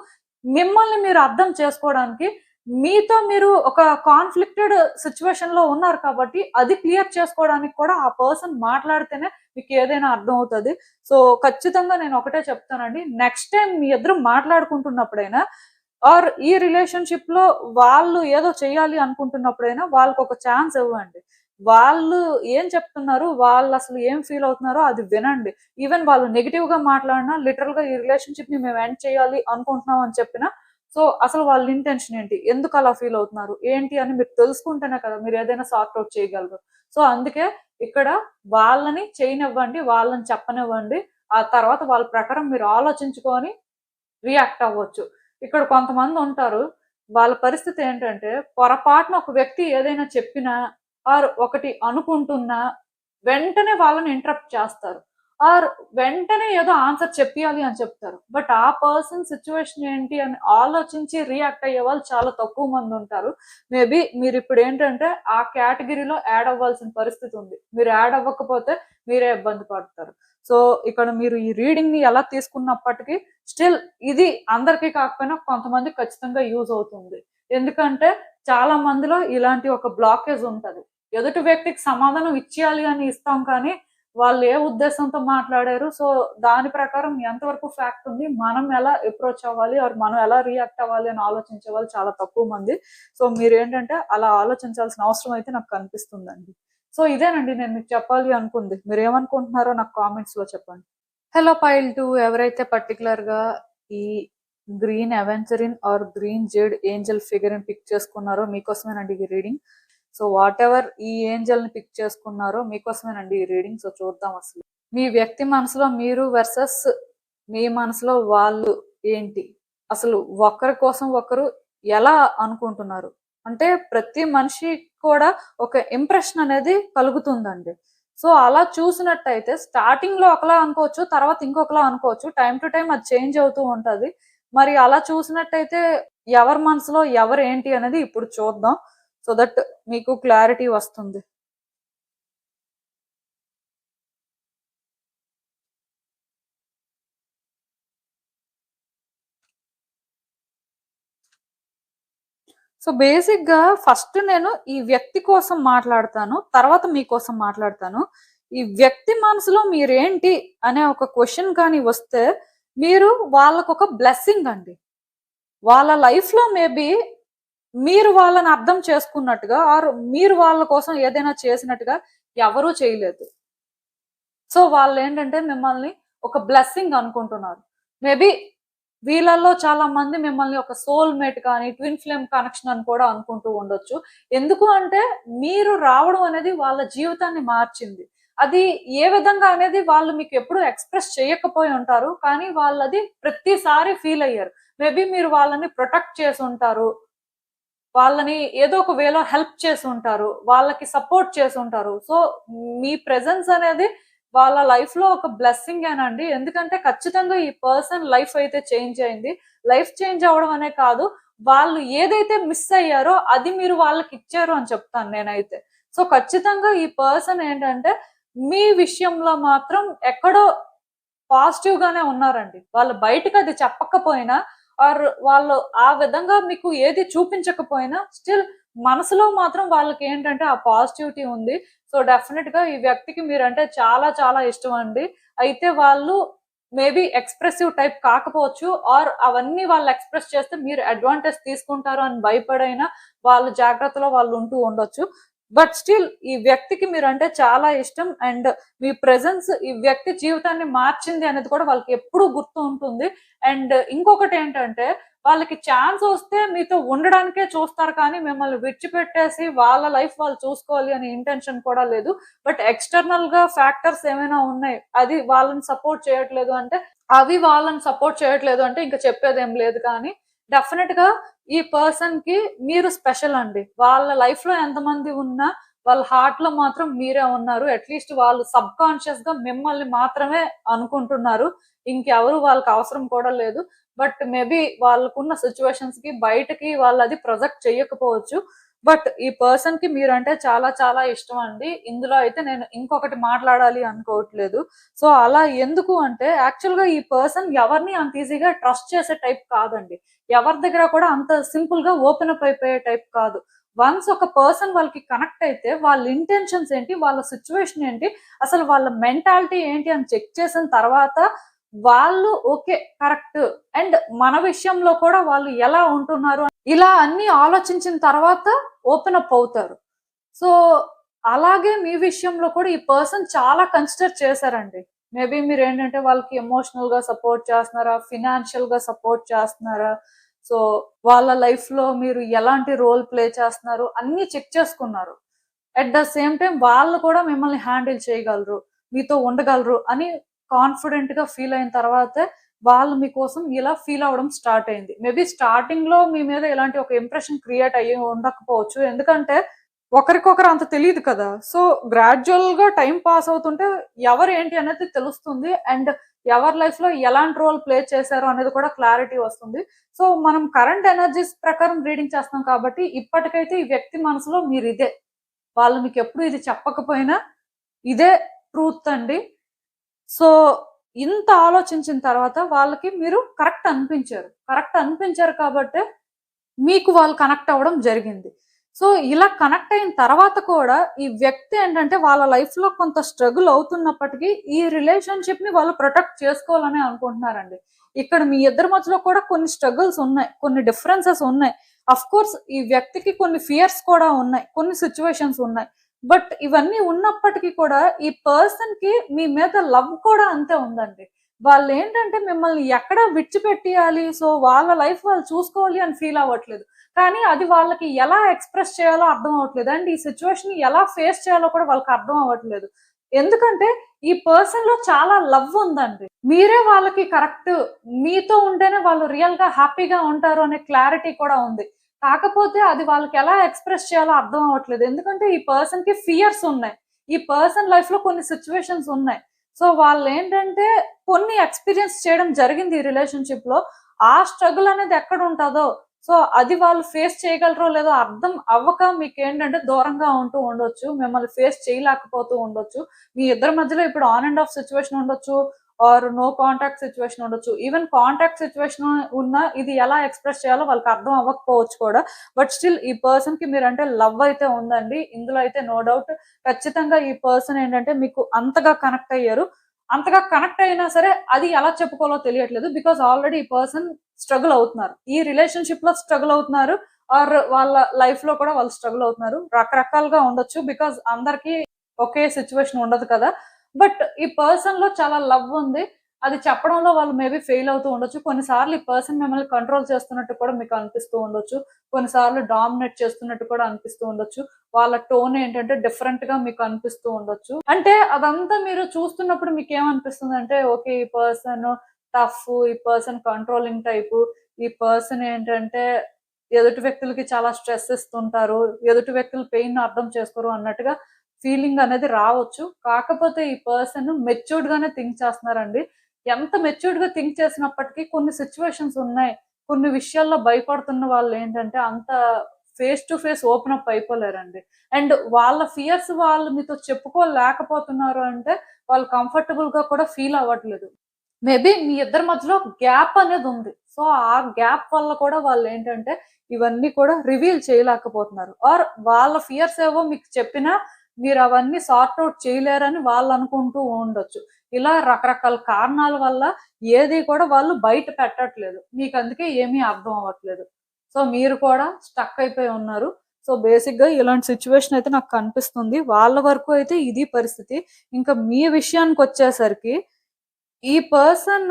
మిమ్మల్ని మీరు అర్థం చేసుకోవడానికి, మీతో మీరు ఒక కాన్ఫ్లిక్టెడ్ సిచ్యువేషన్ లో ఉన్నారు కాబట్టి అది క్లియర్ చేసుకోవడానికి కూడా ఆ పర్సన్ మాట్లాడితేనే మీకు ఏదైనా అర్థం అవుతుంది. సో ఖచ్చితంగా నేను ఒకటే చెప్తానండి, నెక్స్ట్ టైం మీ ఇద్దరు మాట్లాడుకుంటున్నప్పుడైనా ఆర్ ఈ రిలేషన్షిప్ లో వాళ్ళు ఏదో చేయాలి అనుకుంటున్నప్పుడైనా వాళ్ళకి ఒక ఛాన్స్ ఇవ్వండి. వాళ్ళు ఏం చెప్తున్నారు, వాళ్ళు అసలు ఏం ఫీల్ అవుతున్నారో అది వినండి. ఈవెన్ వాళ్ళు నెగిటివ్ గా మాట్లాడినా, లిటరల్ గా ఈ రిలేషన్షిప్ ని మేము ఎండ్ చేయాలి అనుకుంటున్నాం అని చెప్పినా, సో అసలు వాళ్ళ ఇంటెన్షన్ ఏంటి, ఎందుకు అలా ఫీల్ అవుతున్నారు ఏంటి అని మీరు తెలుసుకుంటేనే కదా మీరు ఏదైనా సార్ట్ అవుట్ చేయగలరు. సో అందుకే ఇక్కడ వాళ్ళని చేయనివ్వండి, వాళ్ళని చెప్పనివ్వండి. ఆ తర్వాత వాళ్ళ ప్రకారం మీరు ఆలోచించుకొని రియాక్ట్ అవ్వచ్చు. ఇక్కడ కొంతమంది ఉంటారు, వాళ్ళ పరిస్థితి ఏంటంటే పొరపాటున ఒక వ్యక్తి ఏదైనా చెప్పినా ఆర్ ఒకటి అనుకుంటున్నా వెంటనే వాళ్ళని ఇంటరప్ట్ చేస్తారు, ఆర్ వెంటనే ఏదో ఆన్సర్ చెప్పాలి అని చెప్తారు. బట్ ఆ పర్సన్ సిచ్యువేషన్ ఏంటి అని ఆలోచించి రియాక్ట్ అయ్యే వాళ్ళు చాలా తక్కువ మంది ఉంటారు. మేబీ మీరు ఇప్పుడు ఏంటంటే ఆ కేటగిరీలో యాడ్ అవ్వాల్సిన పరిస్థితి ఉంది. మీరు యాడ్ అవ్వకపోతే మీరే ఇబ్బంది పడతారు. సో ఇక్కడ మీరు ఈ రీడింగ్ ని ఎలా తీసుకున్నప్పటికీ స్టిల్ ఇది అందరికీ కాకపోయినా కొంతమంది ఖచ్చితంగా యూజ్ అవుతుంది. ఎందుకంటే చాలా మందిలో ఇలాంటి ఒక బ్లాకేజ్ ఉంటది. ఎదుటి వ్యక్తికి సమాధానం ఇచ్చేయాలి అని ఇస్తాం, కానీ వాళ్ళు ఏ ఉద్దేశంతో మాట్లాడారు, సో దాని ప్రకారం ఎంతవరకు ఫ్యాక్ట్ ఉంది, మనం ఎలా అప్రోచ్ అవ్వాలి, ఆర్ మనం ఎలా రియాక్ట్ అవ్వాలి అని ఆలోచించే వాళ్ళు చాలా తక్కువ మంది. సో మీరు ఏంటంటే అలా ఆలోచించాల్సిన అవసరం అయితే నాకు కనిపిస్తుందండి. సో ఇదేనండి నేను మీకు చెప్పాలి అనుకుంది. మీరు ఏమనుకుంటున్నారో నాకు కామెంట్స్ లో చెప్పండి. హలో పైల్ 2, ఎవరైతే పర్టికులర్ గా ఈ green aventurine or green jade angel figure ని పిక్ చేసుకున్నారో మీకోసమేనండి ఈ రీడింగ్. సో వాట్ ఎవర్ ఈ ఏంజల్ ని పిక్ చేసుకున్నారో మీకోసమేనండి ఈ రీడింగ్. సో చూద్దాం అసలు మీ వ్యక్తి మనసులో మీరు వర్సెస్ మీ మనసులో వాళ్ళు ఏంటి, అసలు ఒకరి కోసం ఒకరు ఎలా అనుకుంటున్నారు. అంటే ప్రతి మనిషి కూడా ఒక ఇంప్రెషన్ అనేది కలుగుతుందండి. సో అలా చూసినట్టయితే స్టార్టింగ్ లో ఒకలా అనుకోవచ్చు, తర్వాత ఇంకొకలా అనుకోవచ్చు, టైం టు టైం అది చేంజ్ అవుతూ ఉంటది. మరి అలా చూసినట్టయితే ఎవరి మనసులో ఎవరు ఏంటి అనేది ఇప్పుడు చూద్దాం, సో దట్ మీకు క్లారిటీ వస్తుంది. సో బేసిక్ గా ఫస్ట్ నేను ఈ వ్యక్తి కోసం మాట్లాడతాను, తర్వాత మీకోసం మాట్లాడతాను. ఈ వ్యక్తి మనసులో మీరేంటి అనే ఒక క్వశ్చన్ కానీ వస్తే మీరు వాళ్ళకు ఒక బ్లెస్సింగ్ అండి. వాళ్ళ లైఫ్ లో మేబీ మీరు వాళ్ళని అర్థం చేసుకున్నట్టుగా ఆర్ మీరు వాళ్ళ కోసం ఏదైనా చేసినట్టుగా ఎవరూ చేయలేదు. సో వాళ్ళు ఏంటంటే మిమ్మల్ని ఒక బ్లెస్సింగ్ అనుకుంటున్నారు. మేబీ వీళ్ళల్లో చాలా మంది మిమ్మల్ని ఒక సోల్ మేట్ కానీ ట్విన్ ఫ్లేమ్ కనెక్షన్ అని కూడా అనుకుంటూ ఉండొచ్చు. ఎందుకు అంటే మీరు రావడం అనేది వాళ్ళ జీవితాన్ని మార్చింది. అది ఏ విధంగా అనేది వాళ్ళు మీకు ఎప్పుడు ఎక్స్ప్రెస్ చేయకపోయి ఉంటారు, కానీ వాళ్ళది ప్రతిసారి ఫీల్ అయ్యారు. మేబీ మీరు వాళ్ళని ప్రొటెక్ట్ చేసి ఉంటారు, వాళ్ళని ఏదో ఒక వేలో హెల్ప్ చేసి ఉంటారు, వాళ్ళకి సపోర్ట్ చేసి ఉంటారు. సో మీ ప్రెజెన్స్ అనేది వాళ్ళ లైఫ్ లో ఒక బ్లెస్సింగ్ ఏనండి. ఎందుకంటే ఖచ్చితంగా ఈ పర్సన్ లైఫ్ అయితే చేంజ్ అయింది. లైఫ్ చేంజ్ అవ్వడం అనే కాదు, వాళ్ళు ఏదైతే మిస్ అయ్యారో అది మీరు వాళ్ళకి ఇచ్చారు అని చెప్తాను నేనైతే. సో ఖచ్చితంగా ఈ పర్సన్ ఏంటంటే మీ విషయంలో మాత్రం ఎక్కడో పాజిటివ్ గానే ఉన్నారండి. వాళ్ళు బయటకు అది చెప్పకపోయినా ఆర్ వాళ్ళు ఆ విధంగా మీకు ఏది చూపించకపోయినా స్టిల్ మనసులో మాత్రం వాళ్ళకి ఏంటంటే ఆ పాజిటివిటీ ఉంది. సో డెఫినెట్ గా ఈ వ్యక్తికి మీరంటే చాలా చాలా ఇష్టం అండి. అయితే వాళ్ళు మేబీ ఎక్స్ప్రెసివ్ టైప్ కాకపోవచ్చు, ఆర్ అవన్నీ వాళ్ళు ఎక్స్ప్రెస్ చేస్తే మీరు అడ్వాంటేజ్ తీసుకుంటారు అని భయపడైనా వాళ్ళ జాగ్రత్తలో వాళ్ళు ఉంటూ ఉండొచ్చు. బట్ స్టిల్ ఈ వ్యక్తికి మీరంటే చాలా ఇష్టం, అండ్ మీ ప్రెజెన్స్ ఈ వ్యక్తి జీవితాన్ని మార్చింది అనేది కూడా వాళ్ళకి ఎప్పుడూ గుర్తు ఉంటుంది. అండ్ ఇంకొకటి ఏంటంటే వాళ్ళకి ఛాన్స్ వస్తే మీతో ఉండడానికే చూస్తారు, కానీ మిమ్మల్ని విడిచిపెట్టేసి వాళ్ళ లైఫ్ వాళ్ళు చూసుకోవాలి అనే ఇంటెన్షన్ కూడా లేదు. బట్ ఎక్స్టర్నల్ గా ఫ్యాక్టర్స్ ఏమైనా ఉన్నాయి, అది వాళ్ళని సపోర్ట్ చేయట్లేదు అంటే ఇంకా చెప్పేది ఏం లేదు. కానీ డెఫినెట్ గా ఈ పర్సన్ కి మీరు స్పెషల్ అండి. వాళ్ళ లైఫ్ లో ఎంతమంది ఉన్నా వాళ్ళ హార్ట్ లో మాత్రం మీరే ఉన్నారు. అట్లీస్ట్ వాళ్ళు సబ్ కాన్షియస్ గా మిమ్మల్ని మాత్రమే అనుకుంటున్నారు, ఇంకెవరు వాళ్ళకి అవసరం కూడా లేదు. బట్ మేబీ వాళ్ళకున్న సిచ్యువేషన్స్ కి బయటకి వాళ్ళు అది ప్రొజెక్ట్ చేయకపోవచ్చు. బట్ ఈ పర్సన్ కి మీరంటే చాలా చాలా ఇష్టం అండి. ఇందులో అయితే నేను ఇంకొకటి మాట్లాడాలి అనుకోవట్లేదు. సో అలా ఎందుకు అంటే యాక్చువల్ గా ఈ పర్సన్ ఎవరిని అంత ఈజీగా ట్రస్ట్ చేసే టైప్ కాదండి. ఎవరి దగ్గర కూడా అంత సింపుల్ గా ఓపెన్ అప్ అయిపోయే టైప్ కాదు. వన్స్ ఒక పర్సన్ వాళ్ళకి కనెక్ట్ అయితే వాళ్ళ ఇంటెన్షన్స్ ఏంటి, వాళ్ళ సిచ్యువేషన్ ఏంటి, అసలు వాళ్ళ మెంటాలిటీ ఏంటి అని చెక్ చేసిన తర్వాత వాళ్ళు ఓకే కరెక్ట్, అండ్ మన విషయంలో కూడా వాళ్ళు ఎలా ఉంటున్నారు ఇలా అన్ని ఆలోచించిన తర్వాత ఓపెన్ అప్ అవుతారు. సో అలాగే మీ విషయంలో కూడా ఈ పర్సన్ చాలా కన్సిడర్ చేశారండి. మేబీ మీరు ఏంటంటే వాళ్ళకి ఎమోషనల్ గా సపోర్ట్ చేస్తున్నారా, ఫినాన్షియల్ గా సపోర్ట్ చేస్తున్నారా, సో వాళ్ళ లైఫ్ లో మీరు ఎలాంటి రోల్ ప్లే చేస్తున్నారు అన్ని చెక్ చేసుకున్నారు. అట్ ద సేమ్ టైం వాళ్ళు కూడా మిమ్మల్ని హ్యాండిల్ చేయగలరు, మీతో ఉండగలరు అని కాన్ఫిడెంట్ గా ఫీల్ అయిన తర్వాతే వాళ్ళు మీకోసం ఇలా ఫీల్ అవ్వడం స్టార్ట్ అయింది. మేబీ స్టార్టింగ్ లో మీ మీద ఇలాంటి ఒక ఇంప్రెషన్ క్రియేట్ అయ్యి ఉండకపోవచ్చు, ఎందుకంటే ఒకరికొకరు అంత తెలియదు కదా. సో గ్రాడ్యువల్ గా టైం పాస్ అవుతుంటే ఎవరు ఏంటి అనేది తెలుస్తుంది. అండ్ ఎవరి లైఫ్ లో ఎలాంటి రోల్ ప్లే చేశారు అనేది కూడా క్లారిటీ వస్తుంది. సో మనం కరెంట్ ఎనర్జీస్ ప్రకారం రీడింగ్ చేస్తాం కాబట్టి ఇప్పటికైతే ఈ వ్యక్తి మనసులో మీరు ఇదే, వాళ్ళు మీకు ఎప్పుడు ఇది చెప్పకపోయినా ఇదే ట్రూత్ అండి. సో ఇంత ఆలోచించిన తర్వాత వాళ్ళకి మీరు కరెక్ట్ అనిపించారు కాబట్టి మీకు వాళ్ళు కనెక్ట్ అవ్వడం జరిగింది. సో ఇలా కనెక్ట్ అయిన తర్వాత కూడా ఈ వ్యక్తి ఏంటంటే వాళ్ళ లైఫ్ లో కొంత స్ట్రగుల్ అవుతున్నప్పటికీ ఈ రిలేషన్షిప్ ని వాళ్ళు ప్రొటెక్ట్ చేసుకోవాలని అనుకుంటున్నారండి. ఇక్కడ మీ ఇద్దరి మధ్యలో కూడా కొన్ని స్ట్రగుల్స్ ఉన్నాయి, కొన్ని డిఫరెన్సెస్ ఉన్నాయి. అఫ్ కోర్స్ ఈ వ్యక్తికి కొన్ని ఫియర్స్ కూడా ఉన్నాయి, కొన్ని సిచ్యువేషన్స్ ఉన్నాయి. బట్ ఇవన్నీ ఉన్నప్పటికీ కూడా ఈ పర్సన్ కి మీ మీద లవ్ కూడా అంతే ఉందండి. వాళ్ళు ఏంటంటే మిమ్మల్ని ఎక్కడ విడిచిపెట్టియాలి, సో వాళ్ళ లైఫ్ వాళ్ళు చూసుకోవాలి అని ఫీల్ అవ్వట్లేదు. కానీ అది వాళ్ళకి ఎలా ఎక్స్ప్రెస్ చేయాలో అర్థం అవ్వట్లేదు. అండ్ ఈ సిచ్యువేషన్ ఎలా ఫేస్ చేయాలో కూడా వాళ్ళకి అర్థం అవ్వట్లేదు. ఎందుకంటే ఈ పర్సన్ లో చాలా లవ్ ఉందండి. మీరే వాళ్ళకి కరెక్ట్, మీతో ఉంటేనే వాళ్ళు రియల్ గా హ్యాపీగా ఉంటారు అనే క్లారిటీ కూడా ఉంది. కాకపోతే అది వాళ్ళకి ఎలా ఎక్స్ప్రెస్ చేయాలో అర్థం అవ్వట్లేదు. ఎందుకంటే ఈ పర్సన్ కి ఫియర్స్ ఉన్నాయి, ఈ పర్సన్ లైఫ్ లో కొన్ని సిచ్యువేషన్స్ ఉన్నాయి. సో వాళ్ళు ఏంటంటే కొన్ని ఎక్స్పీరియన్స్ చేయడం జరిగింది ఈ రిలేషన్షిప్ లో. ఆ స్ట్రగుల్ అనేది ఎక్కడ ఉంటుందో, సో అది వాళ్ళు ఫేస్ చేయగలరో లేదో అర్థం అవ్వక మీకు ఏంటంటే దూరంగా ఉంటూ ఉండొచ్చు, మిమ్మల్ని ఫేస్ చేయలేకపోతూ ఉండొచ్చు. మీ ఇద్దరి మధ్యలో ఇప్పుడు ఆన్ అండ్ ఆఫ్ సిచ్యువేషన్ ఉండొచ్చు, ఆర్ నో కాంటాక్ట్ సిచ్యువేషన్ ఉండొచ్చు. ఈవెన్ కాంటాక్ట్ సిచ్యువేషన్ ఉన్నా ఇది ఎలా ఎక్స్ప్రెస్ చేయాలో వాళ్ళకి అర్థం అవ్వకపోవచ్చు కూడా. బట్ స్టిల్ ఈ పర్సన్ కి మీరంటే లవ్ అయితే ఉందండి, ఇందులో అయితే నో డౌట్. ఖచ్చితంగా ఈ పర్సన్ ఏంటంటే మీకు అంతగా కనెక్ట్ అయ్యారు. అంతగా కనెక్ట్ అయినా సరే అది ఎలా చెప్పుకోవాలో తెలియట్లేదు. బికాస్ ఆల్రెడీ ఈ పర్సన్ స్ట్రగుల్ అవుతున్నారు, ఈ రిలేషన్షిప్ లో స్ట్రగుల్ అవుతున్నారు, ఆర్ వాళ్ళ లైఫ్ లో కూడా వాళ్ళు స్ట్రగుల్ అవుతున్నారు. రకరకాలుగా ఉండొచ్చు, బికాస్ అందరికి ఒకే సిచ్యువేషన్ ఉండదు కదా. బట్ ఈ పర్సన్ లో చాలా లవ్ ఉంది, అది చెప్పడంలో వాళ్ళు మేబీ ఫెయిల్ అవుతూ ఉండొచ్చు. కొన్నిసార్లు ఈ పర్సన్ మిమ్మల్ని కంట్రోల్ చేస్తున్నట్టు కూడా మీకు అనిపిస్తూ ఉండొచ్చు, కొన్నిసార్లు డామినేట్ చేస్తున్నట్టు కూడా అనిపిస్తూ ఉండొచ్చు. వాళ్ళ టోన్ ఏంటంటే డిఫరెంట్ గా మీకు అనిపిస్తూ ఉండొచ్చు. అంటే అదంతా మీరు చూస్తున్నప్పుడు మీకు ఏమనిపిస్తుంది అంటే, ఓకే ఈ పర్సన్ టఫ్, ఈ పర్సన్ కంట్రోలింగ్ టైపు, ఈ పర్సన్ ఏంటంటే ఎదుటి వ్యక్తులకి చాలా స్ట్రెస్ ఇస్తుంటారు, ఎదుటి వ్యక్తుల పెయిన్ అర్థం చేసుకోరు అన్నట్టుగా ఫీలింగ్ అనేది రావచ్చు. కాకపోతే ఈ పర్సన్ మెచ్యూర్డ్ గానే థింక్ చేస్తున్నారండి. ఎంత మెచ్యూర్డ్ గా థింక్ చేసినప్పటికీ కొన్ని సిచ్యువేషన్స్ ఉన్నాయి, కొన్ని విషయాల్లో భయపడుతున్న వాళ్ళు ఏంటంటే అంత face to face open up అయిపోలేరండి. అండ్ వాళ్ళ ఫియర్స్ వాళ్ళు మీతో చెప్పుకోలేకపోతున్నారు అంటే వాళ్ళు కంఫర్టబుల్ గా కూడా ఫీల్ అవ్వట్లేదు. మేబీ మీ ఇద్దరి మధ్యలో గ్యాప్ అనేది ఉంది. సో ఆ గ్యాప్ వల్ల కూడా వాళ్ళు ఏంటంటే ఇవన్నీ కూడా రివీల్ చేయలేకపోతున్నారు, ఆర్ వాళ్ళ ఫియర్స్ ఏవో మీకు చెప్పినా మీరు అవన్నీ సార్ట్ అవుట్ చేయలేరని వాళ్ళు అనుకుంటూ ఉండొచ్చు. ఇలా రకరకాల కారణాల వల్ల ఏది కూడా వాళ్ళు బయట పెట్టట్లేదు, మీకు అందుకే ఏమీ అర్థం అవ్వట్లేదు. సో మీరు కూడా స్టక్ అయిపోయి ఉన్నారు. సో బేసిక్ గా ఇలాంటి సిచ్యువేషన్ అయితే నాకు కనిపిస్తుంది. వాళ్ళ వరకు అయితే ఇది పరిస్థితి. ఇంకా మీ విషయానికి వచ్చేసరికి ఈ పర్సన్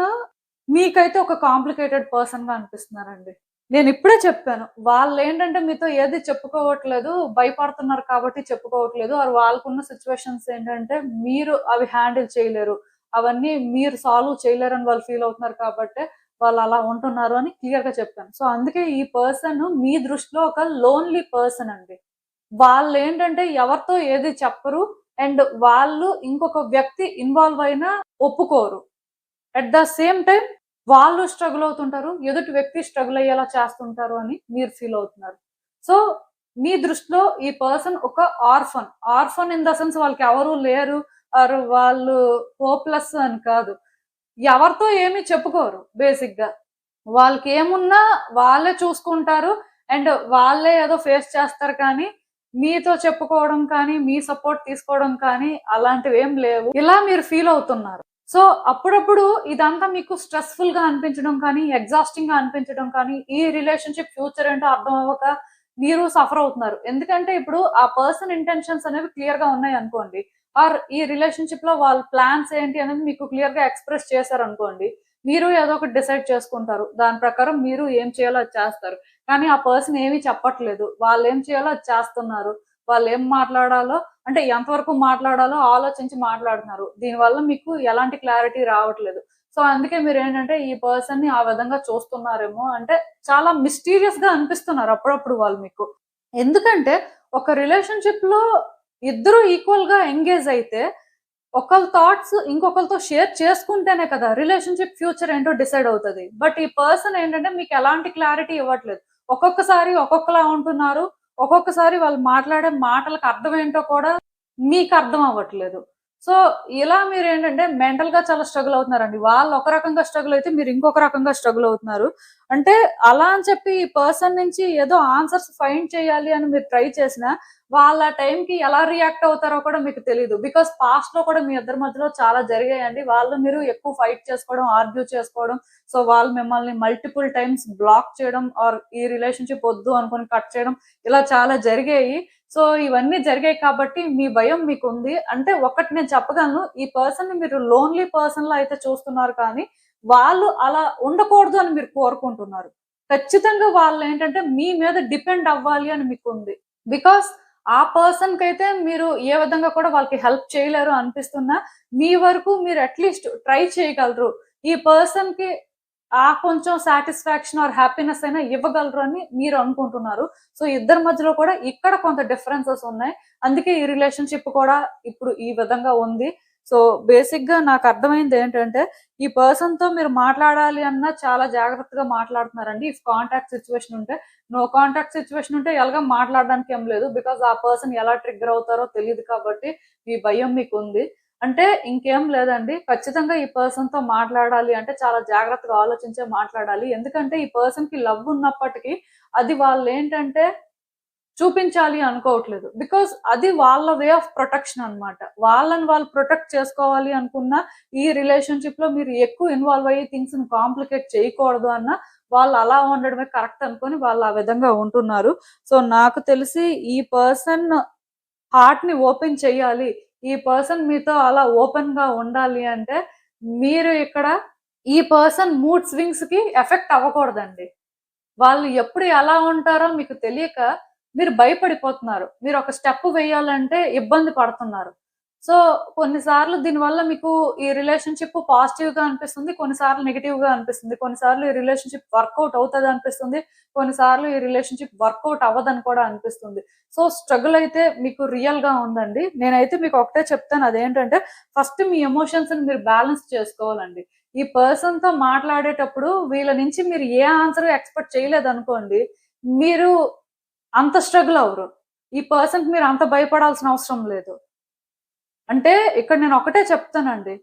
మీకైతే ఒక కాంప్లికేటెడ్ పర్సన్ గా అనిపిస్తున్నారండి. నేను ఇప్పుడే చెప్పాను, వాళ్ళు ఏంటంటే మీతో ఏది చెప్పుకోవట్లేదు, భయపడుతున్నారు కాబట్టి చెప్పుకోవట్లేదు. ఆర్ వాళ్ళకున్న సిచ్యువేషన్స్ ఏంటంటే మీరు అవి హ్యాండిల్ చేయలేరు, అవన్నీ మీరు సాల్వ్ చేయలేరని వాళ్ళు ఫీల్ అవుతున్నారు కాబట్టి వాళ్ళు అలా ఉంటున్నారు అని క్లియర్ గా చెప్పాను. సో అందుకే ఈ పర్సన్ మీ దృష్టిలో ఒక లోన్లీ పర్సన్ అండి. వాళ్ళు ఏంటంటే ఎవరితో ఏది చెప్పరు, అండ్ వాళ్ళు ఇంకొక వ్యక్తి ఇన్వాల్వ్ అయినా ఒప్పుకోరు. అట్ ద సేమ్ టైం వాళ్ళు స్ట్రగుల్ అవుతుంటారు, ఎదుటి వ్యక్తి స్ట్రగుల్ అయ్యేలా చేస్తుంటారు అని మీరు ఫీల్ అవుతున్నారు. సో మీ దృష్టిలో ఈ పర్సన్ ఒక ఆర్ఫన్ ఇన్ ద సెన్స్ వాళ్ళకి ఎవరు లేరు, ఆర్ వాళ్ళు హోప్లెస్ అని కాదు. ఎవరితో ఏమీ చెప్పుకోరు బేసిక్ గా. వాళ్ళకి ఏమున్నా వాళ్ళే చూసుకుంటారు, అండ్ వాళ్ళే ఏదో ఫేస్ చేస్తారు. కానీ మీతో చెప్పుకోవడం కానీ మీ సపోర్ట్ తీసుకోవడం కానీ అలాంటివి ఏం లేవు. ఇలా మీరు ఫీల్ అవుతున్నారు. సో అప్పుడప్పుడు ఇదంతా మీకు స్ట్రెస్ఫుల్ గా అనిపించడం కానీ, ఎగ్జాస్టింగ్ గా అనిపించడం కానీ, ఈ రిలేషన్షిప్ ఫ్యూచర్ ఏంటో అర్థం అవ్వక మీరు సఫర్ అవుతున్నారు. ఎందుకంటే ఇప్పుడు ఆ పర్సన్ ఇంటెన్షన్స్ అనేవి క్లియర్ గా ఉన్నాయి అనుకోండి, ఆర్ ఈ రిలేషన్షిప్ లో వాళ్ళ ప్లాన్స్ ఏంటి అనేది మీకు క్లియర్ గా ఎక్స్ప్రెస్ చేశారు అనుకోండి, మీరు ఏదో ఒకటి డిసైడ్ చేసుకుంటారు, దాని ప్రకారం మీరు ఏం చేయాలో అది చేస్తారు. కానీ ఆ పర్సన్ ఏమీ చెప్పట్లేదు, వాళ్ళు ఏం చేయాలో అది చేస్తున్నారు, వాళ్ళు ఏం మాట్లాడాలో అంటే ఎంతవరకు మాట్లాడాలో ఆలోచించి మాట్లాడుతున్నారు. దీనివల్ల మీకు ఎలాంటి క్లారిటీ రావట్లేదు. సో అందుకే మీరు ఏంటంటే ఈ పర్సన్ ని ఆ విధంగా చూస్తున్నారేమో, అంటే చాలా మిస్టీరియస్ గా అనిపిస్తున్నారు అప్పుడప్పుడు వాళ్ళు మీకు. ఎందుకంటే ఒక రిలేషన్షిప్ లో ఇద్దరు ఈక్వల్ గా ఎంగేజ్ అయితే ఒకళ్ళ థాట్స్ ఇంకొకరితో షేర్ చేసుకుంటేనే కదా రిలేషన్షిప్ ఫ్యూచర్ ఏంటో డిసైడ్ అవుతుంది. బట్ ఈ పర్సన్ ఏంటంటే మీకు ఎలాంటి క్లారిటీ ఇవ్వట్లేదు. ఒక్కొక్కసారి ఒక్కొక్కలా ఉంటున్నారు. ఒక్కొక్కసారి వాళ్ళు మాట్లాడే మాటలకు అర్థం ఏంటో కూడా మీకు అర్థం అవ్వట్లేదు. సో ఇలా మీరు ఏంటంటే మెంటల్ గా చాలా స్ట్రగుల్ అవుతున్నారండి. వాళ్ళు ఒక రకంగా స్ట్రగుల్ అయితే మీరు ఇంకొక రకంగా స్ట్రగుల్ అవుతున్నారు. అంటే అలా అని చెప్పి ఈ పర్సన్ నుంచి ఏదో ఆన్సర్స్ ఫైండ్ చేయాలి అని మీరు ట్రై చేసినా వాళ్ళ టైంకి ఎలా రియాక్ట్ అవుతారో కూడా మీకు తెలియదు. బికాస్ పాస్ట్ లో కూడా మీ ఇద్దరి మధ్యలో చాలా జరిగాయండి. వాళ్ళు మీరు ఎక్కువ ఫైట్ చేసుకోవడం, ఆర్గ్యూ చేసుకోవడం, సో వాళ్ళు మిమ్మల్ని మల్టిపుల్ టైమ్స్ బ్లాక్ చేయడం ఆర్ ఈ రిలేషన్షిప్ వద్దు అనుకుని కట్ చేయడం, ఇలా చాలా జరిగాయి. సో ఇవన్నీ జరిగాయి కాబట్టి మీ భయం మీకు ఉంది. అంటే ఒకటి నేను చెప్పగలను, ఈ పర్సన్ ని మీరు లోన్లీ పర్సన్ లా అయితే చూస్తున్నారు, కానీ వాళ్ళు అలా ఉండకూడదు అని మీరు కోరుకుంటున్నారు. ఖచ్చితంగా వాళ్ళు ఏంటంటే మీ మీద డిపెండ్ అవ్వాలి అని మీకు ఉంది. బికాస్ ఆ పర్సన్ కి అయితే మీరు ఏ విధంగా కూడా వాళ్ళకి హెల్ప్ చేయలేరు అనిపిస్తున్నా మీ వరకు మీరు అట్లీస్ట్ ట్రై చేయగలరు. ఈ పర్సన్ కి ఆ కొంచెం సాటిస్ఫాక్షన్ ఆర్ హ్యాపీనెస్ అయినా ఇవ్వగలరు అని మీరు అనుకుంటున్నారు. సో ఇద్దరి మధ్యలో కూడా ఇక్కడ కొంత డిఫరెన్సెస్ ఉన్నాయి. అందుకే ఈ రిలేషన్షిప్ కూడా ఇప్పుడు ఈ విధంగా ఉంది. సో బేసిక్ గా నాకు అర్థమైంది ఏంటంటే ఈ పర్సన్ తో మీరు మాట్లాడాలి అన్నా చాలా జాగ్రత్తగా మాట్లాడుతున్నారండి. ఇఫ్ కాంటాక్ట్ సిచ్యువేషన్ ఉంటే, నో కాంటాక్ట్ సిచ్యువేషన్ ఉంటే ఎలాగ మాట్లాడడానికి ఏం లేదు. బికాస్ ఆ పర్సన్ ఎలా ట్రిగ్గర్ అవుతారో తెలియదు కాబట్టి మీ భయం మీకు ఉంది. అంటే ఇంకేం లేదండి, ఖచ్చితంగా ఈ పర్సన్ తో మాట్లాడాలి అంటే చాలా జాగ్రత్తగా ఆలోచించే మాట్లాడాలి. ఎందుకంటే ఈ పర్సన్ కి లవ్ ఉన్నప్పటికీ అది వాళ్ళు ఏంటంటే చూపించాలి అనుకోవట్లేదు. బికాస్ అది వాళ్ళ వే ఆఫ్ ప్రొటెక్షన్ అన్నమాట. వాళ్ళని వాళ్ళు ప్రొటెక్ట్ చేసుకోవాలి అనుకున్న ఈ రిలేషన్షిప్ లో మీరు ఎక్కువ ఇన్వాల్వ్ అయ్యి థింగ్స్ ని కాంప్లికేట్ చేయకూడదు అన్న వాళ్ళు అలా ఉండడమే కరెక్ట్ అనుకొని వాళ్ళు ఆ విధంగా ఉంటున్నారు. సో నాకు తెలిసి ఈ పర్సన్ హార్ట్ ని ఓపెన్ చెయ్యాలి, ఈ పర్సన్ మీతో అలా ఓపెన్ గా ఉండాలి అంటే మీరు ఇక్కడ ఈ పర్సన్ మూడ్ స్వింగ్స్ కి ఎఫెక్ట్ అవ్వకూడదండి. వాళ్ళు ఎప్పుడు ఎలా ఉంటారో మీకు తెలియక మీరు భయపడిపోతున్నారు. మీరు ఒక స్టెప్ వేయాలంటే ఇబ్బంది పడుతున్నారు. సో కొన్నిసార్లు దీనివల్ల మీకు ఈ రిలేషన్షిప్ పాజిటివ్ గా అనిపిస్తుంది, కొన్నిసార్లు నెగిటివ్ గా అనిపిస్తుంది. కొన్నిసార్లు ఈ రిలేషన్షిప్ వర్కౌట్ అవుతుంది అనిపిస్తుంది, కొన్నిసార్లు ఈ రిలేషన్షిప్ వర్కౌట్ అవ్వదని కూడా అనిపిస్తుంది. సో స్ట్రగుల్ అయితే మీకు రియల్ గా ఉందండి. నేనైతే మీకు ఒకటే చెప్తాను, అదేంటంటే ఫస్ట్ మీ ఎమోషన్స్ ని మీరు బ్యాలెన్స్ చేసుకోవాలండి. ఈ పర్సన్ తో మాట్లాడేటప్పుడు వీళ్ళ నుంచి మీరు ఏ ఆన్సర్ ఎక్స్పెక్ట్ చేయలేదు అనుకోండి, మీరు అంత స్ట్రగుల్ అవరు. ఈ పర్సన్ కి మీరు అంత భయపడాల్సిన అవసరం లేదు. అంటే ఇక్కడ నేను ఒకటే చెప్తానండి,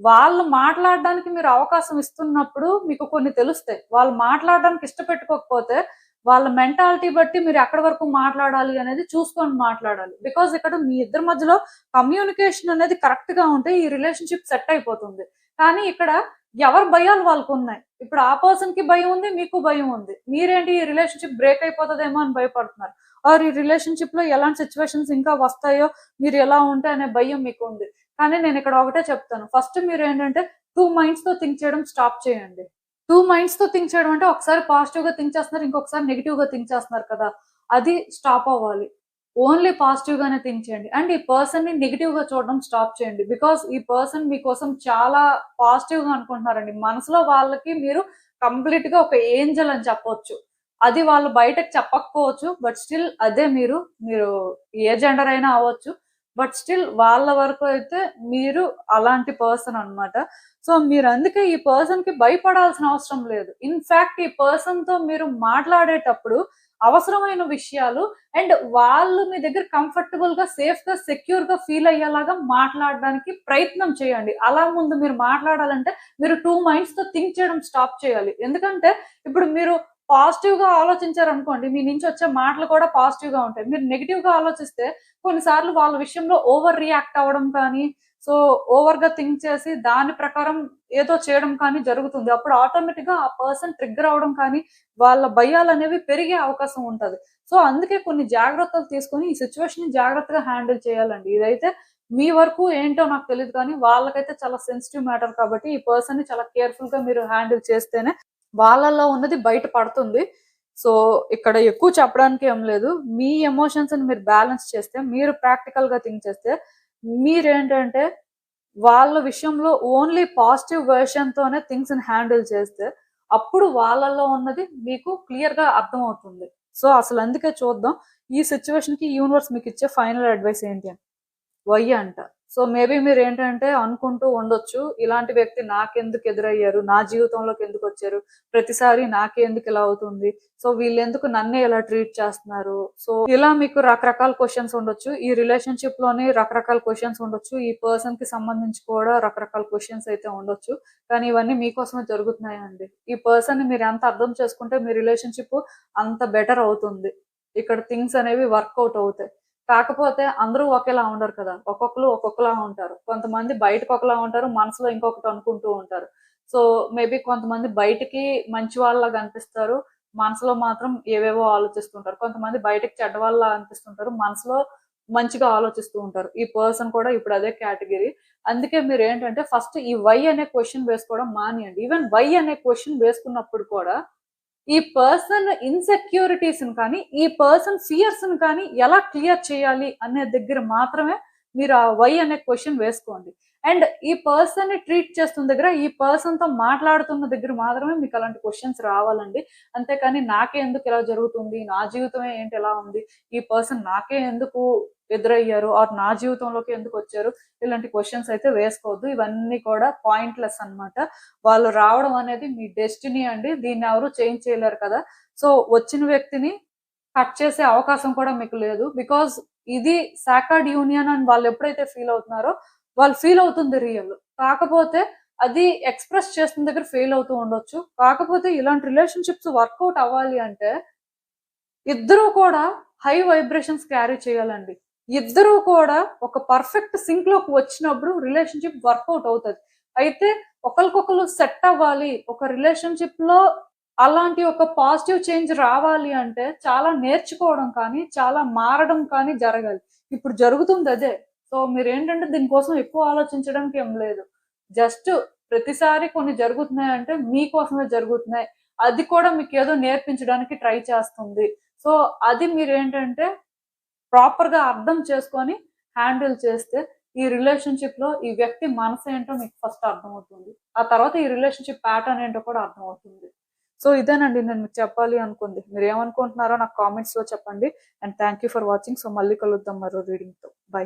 వాళ్ళు మాట్లాడడానికి మీరు అవకాశం ఇస్తున్నప్పుడు మీకు కొన్ని తెలుస్తాయి. వాళ్ళు మాట్లాడడానికి ఇష్టపెట్టుకోకపోతే వాళ్ళ మెంటాలిటీ బట్టి మీరు ఎక్కడి వరకు మాట్లాడాలి అనేది చూసుకొని మాట్లాడాలి. బికాస్ ఇక్కడ మీ ఇద్దరి మధ్యలో కమ్యూనికేషన్ అనేది కరెక్ట్ గా ఉంటే ఈ రిలేషన్షిప్ సెట్ అయిపోతుంది. కానీ ఇక్కడ ఎవరి భయాలు వాళ్ళకు ఉన్నాయి. ఇప్పుడు ఆ పర్సన్ కి భయం ఉంది, మీకు భయం ఉంది. మీరేంటి ఈ రిలేషన్షిప్ బ్రేక్ అయిపోతుందేమో అని భయపడుతున్నారు. ఆర్ ఈ రిలేషన్షిప్ లో ఎలాంటి సిచ్యువేషన్స్ ఇంకా వస్తాయో, మీరు ఎలా ఉంటే అనే భయం మీకు ఉంది. కానీ నేను ఇక్కడ ఒకటే చెప్తాను, ఫస్ట్ మీరు ఏంటంటే 2 మైండ్స్ తో థింక్ చేయడం స్టాప్ చేయండి. 2 మైండ్స్ తో థింక్ చేయడం అంటే ఒకసారి పాజిటివ్ గా థింక్ చేస్తున్నారు, ఇంకొకసారి నెగిటివ్ గా థింక్ చేస్తున్నారు కదా, అది స్టాప్ అవ్వాలి. ఓన్లీ పాజిటివ్ గానే థింక్ చేయండి. అండ్ ఈ పర్సన్ ని నెగిటివ్ గా చూడడం స్టాప్ చేయండి. బికాస్ ఈ పర్సన్ మీకోసం చాలా పాజిటివ్ గా అనుకుంటున్నారండి. మనసులో వాళ్ళకి మీరు కంప్లీట్ గా ఒక ఏంజల్ అని చెప్పొచ్చు. అది వాళ్ళు బయటకు చెప్పకపోవచ్చు, బట్ స్టిల్ అదే మీరు మీరు ఏ జెండర్ అయినా అవ్వచ్చు, బట్ స్టిల్ వాళ్ళ వరకు అయితే మీరు అలాంటి పర్సన్ అన్నమాట. సో మీరు అందుకే ఈ పర్సన్ కి భయపడాల్సిన అవసరం లేదు. ఇన్ఫాక్ట్ ఈ పర్సన్ తో మీరు మాట్లాడేటప్పుడు అవసరమైన విషయాలు అండ్ వాళ్ళు మీ దగ్గర కంఫర్టబుల్ గా, సేఫ్ గా, సెక్యూర్ గా ఫీల్ అయ్యేలాగా మాట్లాడడానికి ప్రయత్నం చేయండి. అలా ముందు మీరు మాట్లాడాలంటే మీరు 2 మైండ్స్ తో థింక్ చేయడం స్టాప్ చేయాలి. ఎందుకంటే ఇప్పుడు మీరు పాజిటివ్ గా ఆలోచించారు అనుకోండి, మీ నుంచి వచ్చే మాటలు కూడా పాజిటివ్ గా ఉంటాయి. మీరు నెగిటివ్ గా ఆలోచిస్తే కొన్నిసార్లు వాళ్ళ విషయంలో ఓవర్ రియాక్ట్ అవ్వడం కానీ, సో ఓవర్ గా థింక్ చేసి దాని ప్రకారం ఏదో చేయడం కానీ జరుగుతుంది. అప్పుడు ఆటోమేటిక్ గా ఆ పర్సన్ ట్రిగ్గర్ అవడం కానీ, వాళ్ళ భయాలు అనేవి పెరిగే అవకాశం ఉంటది. సో అందుకే కొన్ని జాగ్రత్తలు తీసుకొని ఈ సిచ్యువేషన్ ని జాగ్రత్తగా హ్యాండిల్ చేయాలండి. ఇదైతే మీ వరకు ఏంటో నాకు తెలియదు, కానీ వాళ్ళకైతే చాలా సెన్సిటివ్ మ్యాటర్ కాబట్టి ఈ పర్సన్ ని చాలా కేర్ఫుల్ గా మీరు హ్యాండిల్ చేస్తేనే వాళ్ళలో ఉన్నది బయట పడుతుంది. సో ఇక్కడ ఎక్కువ చెప్పడానికి ఏం లేదు. మీ ఎమోషన్స్ ని మీరు బ్యాలెన్స్ చేస్తే, మీరు ప్రాక్టికల్ గా థింక్ చేస్తే, మీరేంటంటే వాళ్ళ విషయంలో ఓన్లీ పాజిటివ్ వెర్షన్ తోనే థింగ్స్ ని హ్యాండిల్ చేస్తే అప్పుడు వాళ్ళలో ఉన్నది మీకు క్లియర్ గా అర్థమవుతుంది. సో అసలు అందుకే చూద్దాం ఈ సిచ్యువేషన్ కి యూనివర్స్ మీకు ఇచ్చే ఫైనల్ అడ్వైస్ ఏంటి అని. వై అంట. సో మేబీ మీరు ఏంటంటే అనుకుంటూ ఉండొచ్చు, ఇలాంటి వ్యక్తి నాకెందుకు ఎదురయ్యారు, నా జీవితంలోకి ఎందుకు వచ్చారు, ప్రతిసారి నాకే ఎందుకు ఇలా అవుతుంది, సో వీళ్ళు ఎందుకు నన్నే ఇలా ట్రీట్ చేస్తున్నారు. సో ఇలా మీకు రకరకాల క్వశ్చన్స్ ఉండొచ్చు, ఈ రిలేషన్షిప్ లోనే రకరకాల క్వశ్చన్స్ ఉండొచ్చు, ఈ పర్సన్ కి సంబంధించి కూడా రకరకాల క్వశ్చన్స్ అయితే ఉండొచ్చు. కానీ ఇవన్నీ మీకోసమే జరుగుతున్నాయండి. ఈ పర్సన్ ని మీరు ఎంత అర్థం చేసుకుంటే మీ రిలేషన్షిప్ అంత బెటర్ అవుతుంది. ఇక్కడ థింగ్స్ అనేవి వర్కౌట్ అవుతాయి. కాకపోతే అందరూ ఒకేలా ఉండరు కదా, ఒక్కొక్కరు ఒక్కొక్కలా ఉంటారు. కొంతమంది బయటకు ఒకలా ఉంటారు, మనసులో ఇంకొకటి అనుకుంటూ ఉంటారు. సో మేబీ కొంతమంది బయటికి మంచి వాళ్ళగా అనిపిస్తారు, మనసులో మాత్రం ఏవేవో ఆలోచిస్తుంటారు. కొంతమంది బయటకి చెడ్డ వాళ్ళ అనిపిస్తుంటారు, మనసులో మంచిగా ఆలోచిస్తూ ఉంటారు. ఈ పర్సన్ కూడా ఇప్పుడు అదే కేటగిరీ. అందుకే మీరు ఏంటంటే ఫస్ట్ ఈ వై అనే క్వశ్చన్ వేసుకోవడం మానేయండి. ఈవెన్ వై అనే క్వశ్చన్ వేసుకున్నప్పుడు కూడా ఈ పర్సన్ ఇన్సెక్యూరిటీస్ కానీ ఈ పర్సన్ ఫియర్స్ కానీ ఎలా క్లియర్ చేయాలి అనే దగ్గర మాత్రమే మీరు ఆ వై అనే క్వశ్చన్ వేసుకోండి. అండ్ ఈ పర్సన్ ని ట్రీట్ చేస్తున్న దగ్గర, ఈ పర్సన్ తో మాట్లాడుతున్న దగ్గర మాత్రమే మీకు అలాంటి క్వశ్చన్స్ రావాలండి. అంతేకాని నాకే ఎందుకు ఇలా జరుగుతుంది, నా జీవితమే ఏంటి ఎలా ఉంది, ఈ పర్సన్ నాకే ఎందుకు ఎదురయ్యారు ఆర్ నా జీవితంలోకి ఎందుకు వచ్చారు, ఇలాంటి క్వశ్చన్స్ అయితే వేసుకోవద్దు. ఇవన్నీ కూడా పాయింట్లెస్ అన్నమాట. వాళ్ళు రావడం అనేది మీ డెస్టినీ అండి, దీన్ని ఎవరు చేంజ్ చేయలేరు కదా. సో వచ్చిన వ్యక్తిని కట్ చేసే అవకాశం కూడా మీకు లేదు. బికాజ్ ఇది సాకార్డ్ యూనియన్ అని వాళ్ళు ఎప్పుడైతే ఫీల్ అవుతున్నారో వాళ్ళు ఫీల్ అవుతుంది రియల్. కాకపోతే అది ఎక్స్ప్రెస్ చేస్తున్న దగ్గర ఫెయిల్ అవుతూ ఉండొచ్చు. కాకపోతే ఇలాంటి రిలేషన్షిప్స్ వర్కౌట్ అవ్వాలి అంటే ఇద్దరూ కూడా హై వైబ్రేషన్స్ క్యారీ చేయాలండి. ఇద్దరూ కూడా ఒక పర్ఫెక్ట్ సింక్ లోకి వచ్చినప్పుడు రిలేషన్షిప్ వర్కౌట్ అవుతుంది. అయితే ఒకరికొకరు సెట్ అవ్వాలి, ఒక రిలేషన్షిప్ లో అలాంటి ఒక పాజిటివ్ చేంజ్ రావాలి అంటే చాలా నేర్చుకోవడం కానీ చాలా మారడం కానీ జరగాలి. ఇప్పుడు జరుగుతుంది అదే. సో మీరు ఏంటంటే దీనికోసం ఎక్కువ ఆలోచించడానికి ఏం లేదు. జస్ట్ ప్రతిసారి కొన్ని జరుగుతున్నాయి అంటే మీకోసమే జరుగుతున్నాయి, అది కూడా మీకు ఏదో నేర్పించడానికి ట్రై చేస్తుంది. సో అది మీరు ఏంటంటే ప్రాపర్ గా అర్థం చేసుకొని హ్యాండిల్ చేస్తే ఈ రిలేషన్షిప్ లో ఈ వ్యక్తి మనసు ఏంటో మీకు ఫస్ట్ అర్థమవుతుంది. ఆ తర్వాత ఈ రిలేషన్షిప్ ప్యాటర్న్ ఏంటో కూడా అర్థమవుతుంది. సో ఇదేనండి నేను మీకు చెప్పాలి అనుకుంది. మీరు ఏమనుకుంటున్నారో నాకు కామెంట్స్ లో చెప్పండి. And thank you for watching. So మళ్ళీ కలుద్దాం మరో రీడింగ్ తో. బై.